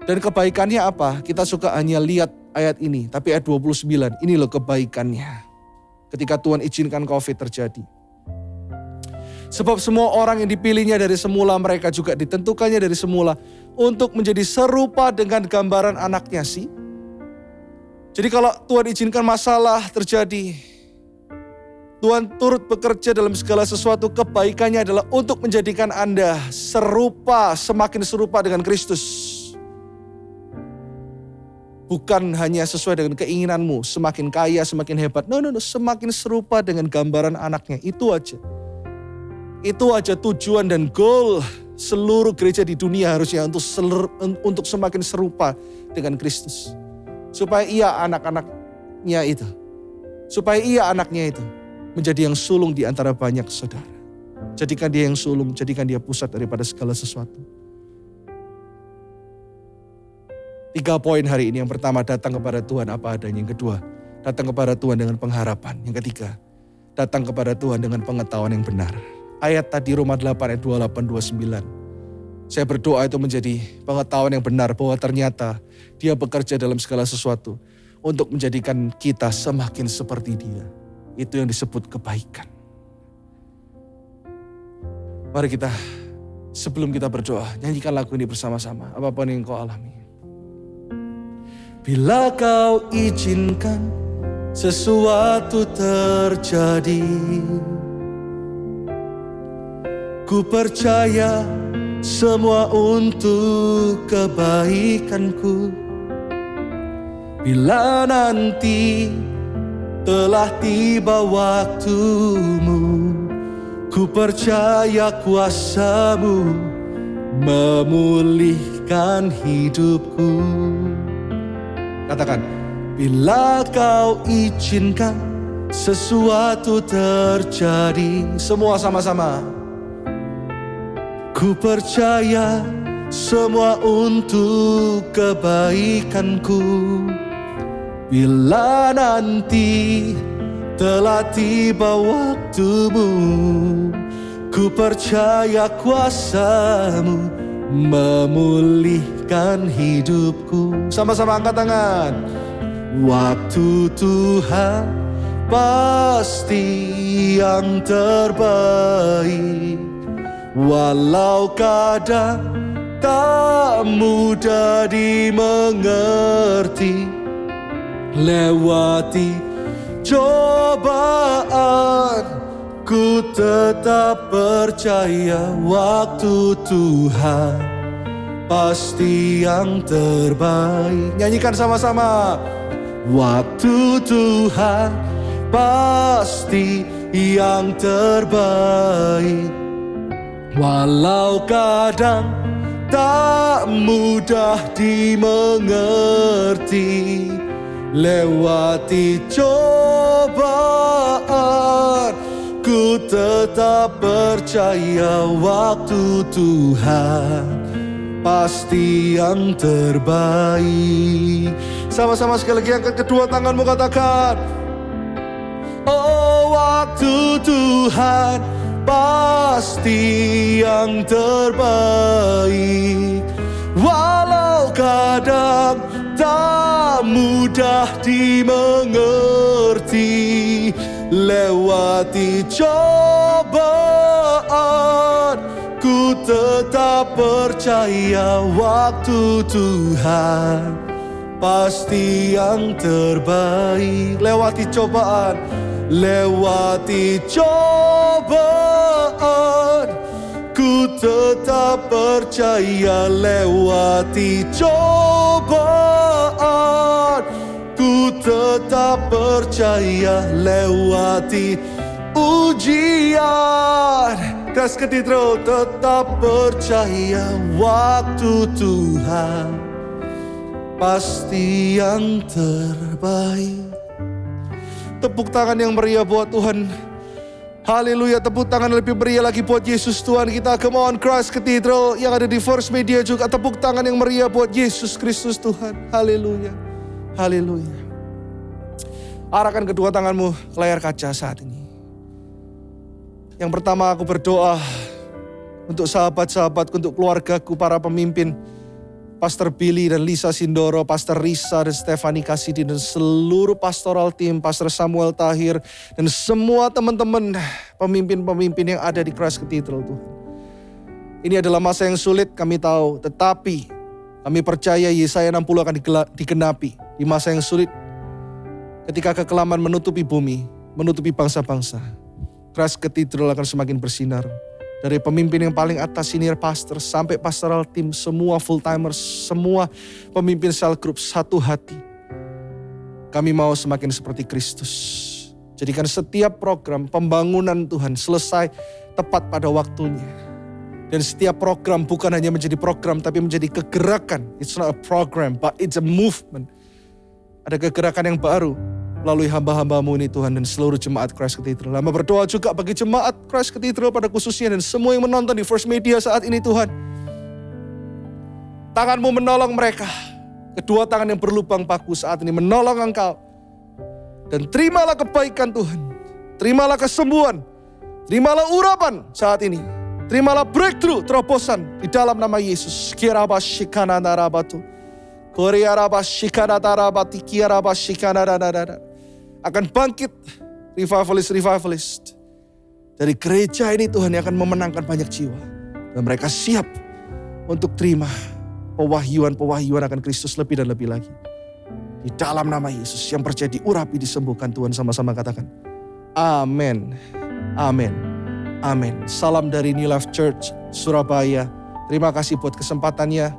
Speaker 7: Dan kebaikannya apa? Kita suka hanya lihat ayat ini. Tapi ayat 29, ini loh kebaikannya. Ketika Tuhan izinkan COVID terjadi. Sebab semua orang yang dipilihnya dari semula, mereka juga ditentukannya dari semula untuk menjadi serupa dengan gambaran anaknya sih. Jadi kalau Tuhan izinkan masalah terjadi, Tuhan turut bekerja dalam segala sesuatu, kebaikannya adalah untuk menjadikan Anda serupa, semakin serupa dengan Kristus. Bukan hanya sesuai dengan keinginanmu, semakin kaya, semakin hebat. No, semakin serupa dengan gambaran anaknya, itu aja. Itu aja tujuan dan goal seluruh gereja di dunia harusnya untuk semakin serupa dengan Kristus. Supaya ia anak-anaknya itu, menjadi yang sulung di antara banyak saudara. Jadikan dia yang sulung, jadikan dia pusat daripada segala sesuatu. 3 poin hari ini. Yang pertama, datang kepada Tuhan apa adanya. Yang kedua, datang kepada Tuhan dengan pengharapan. Yang ketiga, datang kepada Tuhan dengan pengetahuan yang benar. Ayat tadi Roma 8 ayat 28-29. Saya berdoa itu menjadi pengetahuan yang benar bahwa ternyata Dia bekerja dalam segala sesuatu untuk menjadikan kita semakin seperti Dia. Itu yang disebut kebaikan. Mari kita, sebelum kita berdoa, nyanyikan lagu ini bersama-sama. Apapun yang kau alami. Bila kau izinkan sesuatu terjadi, ku percaya semua untuk kebaikanku. Bila nanti telah tiba waktumu, ku percaya kuasa-Mu memulihkan hidupku. Katakan, bila kau izinkan sesuatu terjadi. Semua sama-sama. Ku percaya semua untuk kebaikanku. Bila nanti telah tiba waktumu, ku percaya kuasa-Mu memulihkan hidupku. Sama-sama angkat tangan. Waktu Tuhan pasti yang terbaik, walau kadang tak mudah dimengerti. Lewati cobaan, ku tetap percaya waktu Tuhan pasti yang terbaik. Nyanyikan sama-sama. Waktu Tuhan pasti yang terbaik, walau kadang tak mudah dimengerti. Lewati cobaan, ku tetap percaya waktu Tuhan pasti yang terbaik. Sama-sama sekali lagi, angkat kedua tanganmu, katakan, oh, waktu Tuhan pasti yang terbaik, walau kadang tak mudah dimengerti. Lewati cobaan, ku tetap percaya waktu Tuhan pasti yang terbaik. Lewati cobaan, lewati cobaan, ku tetap percaya. Lewati cobaan, ku tetap percaya. Lewati ujian, Gas Katedral, tetap percaya waktu Tuhan pasti yang terbaik. Tepuk tangan yang meriah buat Tuhan. Haleluya, tepuk tangan lebih meriah lagi buat Yesus Tuhan kita. Come on, Christ Cathedral yang ada di First Media juga. Tepuk tangan yang meriah buat Yesus Kristus Tuhan. Haleluya, haleluya. Arahkan kedua tanganmu ke layar kaca saat ini. Yang pertama, aku berdoa untuk sahabat-sahabatku, untuk keluargaku, para pemimpin, Pastor Billy dan Lisa Sindoro, Pastor Risa dan Stefani Kasidi, dan seluruh pastoral tim, Pastor Samuel Tahir, dan semua teman-teman pemimpin-pemimpin yang ada di Christ Cathedral Tuhan. Ini adalah masa yang sulit, kami tahu, tetapi kami percaya Yesaya 60 akan digenapi di masa yang sulit. Ketika kekelaman menutupi bumi, menutupi bangsa-bangsa, Christ Cathedral akan semakin bersinar. Dari pemimpin yang paling atas, senior pastor, sampai pastoral team, semua full-timers, semua pemimpin cell group, satu hati. Kami mau semakin seperti Kristus. Jadikan setiap program pembangunan Tuhan selesai tepat pada waktunya. Dan setiap program bukan hanya menjadi program, tapi menjadi kegerakan. It's not a program, but it's a movement. Ada kegerakan yang baru melalui hamba-hambamu ini Tuhan, dan seluruh jemaat Christ Cathedral. Hamba berdoa juga bagi jemaat Christ Cathedral pada khususnya, dan semua yang menonton di First Media saat ini Tuhan. Tangan-Mu menolong mereka. Kedua tangan yang berlubang paku saat ini menolong Engkau. Dan terimalah kebaikan Tuhan. Terimalah kesembuhan. Terimalah urapan saat ini. Terimalah breakthrough, terobosan di dalam nama Yesus. Kirabashikanandarabatu. Koriarabashikanandarabati kiarabashikanandarabatu. Akan bangkit revivalist dari gereja ini Tuhan, yang akan memenangkan banyak jiwa. Dan mereka siap untuk terima pewahyuan akan Kristus lebih dan lebih lagi. Di dalam nama Yesus yang percaya diurapi, disembuhkan Tuhan, sama-sama katakan amin, amin, amin. Salam dari New Life Church Surabaya. Terima kasih buat kesempatannya,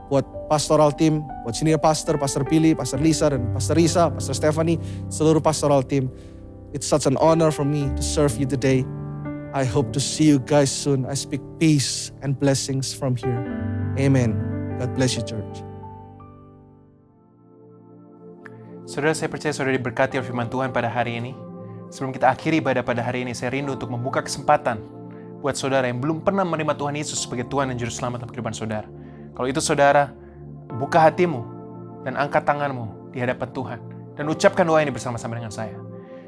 Speaker 7: buat pastoral team, buat senior pastor, Pastor Billy, Pastor Lisa, dan Pastor Risa, Pastor Stephanie, seluruh pastoral team. It's such an honor for me to serve you today. I hope to see you guys soon. I speak peace and blessings from here. Amen. God bless you, church.
Speaker 8: Saudara, saya percaya saudara diberkati oleh firman Tuhan pada hari ini. Sebelum kita akhiri ibadah pada hari ini, saya rindu untuk membuka kesempatan buat saudara yang belum pernah menerima Tuhan Yesus sebagai Tuhan dan Juru Selamat dalam kehidupan saudara. Kalau itu saudara, buka hatimu dan angkat tanganmu di hadapan Tuhan dan ucapkan doa ini bersama-sama dengan saya.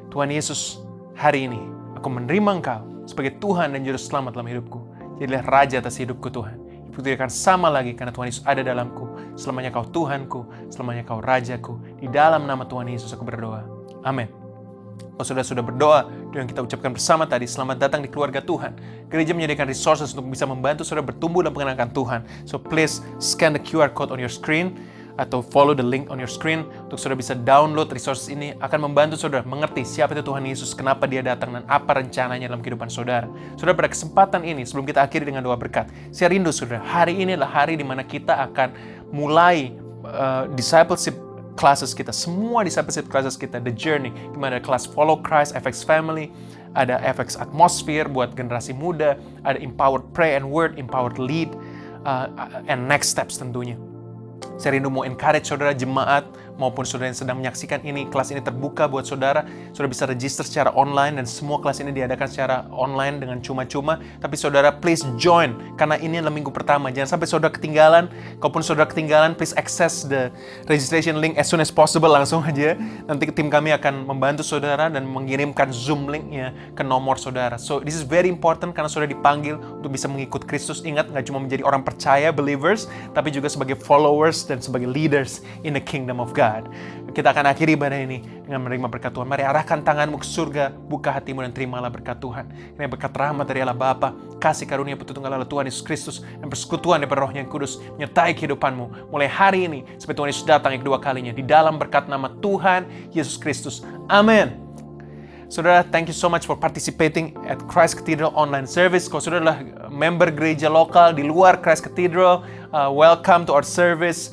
Speaker 8: Tuhan Yesus, hari ini aku menerima Engkau sebagai Tuhan dan Juru Selamat dalam hidupku. Jadilah Raja atas hidupku Tuhan. Hidupku tidak akan sama lagi karena Tuhan Yesus ada dalamku. Selamanya Kau Tuhanku, selamanya Kau Rajaku. Di dalam nama Tuhan Yesus aku berdoa. Amin. Kalau saudara sudah berdoa, doa yang kita ucapkan bersama tadi, selamat datang di keluarga Tuhan. Gereja menyediakan resources untuk bisa membantu saudara bertumbuh dan mengenalkan Tuhan. So please scan the QR code on your screen atau follow the link on your screen untuk saudara bisa download resources ini. Akan membantu saudara mengerti siapa itu Tuhan Yesus, kenapa Dia datang, dan apa rencananya dalam kehidupan saudara. Saudara, pada kesempatan ini, sebelum kita akhiri dengan doa berkat, saya rindu saudara, hari ini adalah hari di mana kita akan mulai discipleship classes kita, semua discipleship classes kita, The Journey, di mana ada kelas Follow Christ, FX Family, ada FX Atmosphere buat generasi muda, ada Empowered Pray and Word, Empowered Lead, and Next Steps tentunya. Saya rindu mau encourage saudara jemaat maupun saudara yang sedang menyaksikan ini, kelas ini terbuka buat saudara. Saudara bisa register secara online dan semua kelas ini diadakan secara online dengan cuma-cuma. Tapi saudara please join karena ini adalah minggu pertama. Jangan sampai saudara ketinggalan. Kalaupun saudara ketinggalan, please access the registration link as soon as possible, langsung aja. Nanti tim kami akan membantu saudara dan mengirimkan Zoom linknya ke nomor saudara. So this is very important karena saudara dipanggil untuk bisa mengikut Kristus. Ingat, nggak cuma menjadi orang percaya, believers, tapi juga sebagai followers dan sebagai leaders in the kingdom of God. Kita akan akhiri ibadah ini dengan menerima berkat Tuhan. Mari arahkan tanganmu ke surga, buka hatimu dan terimalah berkat Tuhan. Ini berkat rahmat dari Allah Bapa, kasih karunia putra tunggal Allah Tuhan Yesus Kristus, dan persekutuan daripada Roh yang Kudus menyertai kehidupanmu mulai hari ini sampai Tuhan Yesus datang yang kedua kalinya, di dalam berkat nama Tuhan Yesus Kristus. Amin. Saudara, thank you so much for participating at Christ Cathedral online service. Kalau saudara adalah member gereja lokal di luar Christ Cathedral, welcome to our service.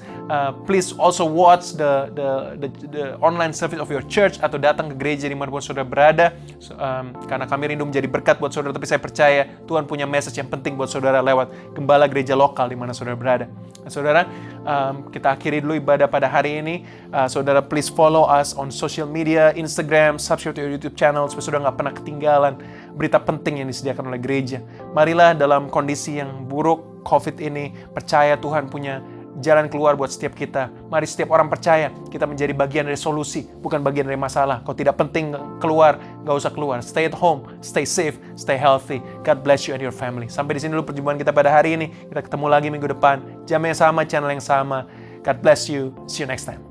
Speaker 8: Please also watch the online service of your church atau datang ke gereja di mana pun saudara berada. Karena kami rindu menjadi berkat buat saudara, tapi saya percaya Tuhan punya message yang penting buat saudara lewat gembala gereja lokal di mana saudara berada. Nah, saudara, kita akhiri dulu ibadah pada hari ini. Saudara please follow us on social media, Instagram, subscribe to your YouTube channel supaya saudara nggak pernah ketinggalan berita penting yang disediakan oleh gereja. Marilah dalam kondisi yang buruk COVID ini, percaya Tuhan punya jalan keluar buat setiap kita. Mari setiap orang percaya kita menjadi bagian dari solusi, bukan bagian dari masalah. Kalau tidak penting keluar, gak usah keluar. Stay at home, stay safe, stay healthy. God bless you and your family. Sampai di sini dulu perjumpaan kita pada hari ini. Kita ketemu lagi minggu depan. Jam yang sama, channel yang sama. God bless you. See you next time.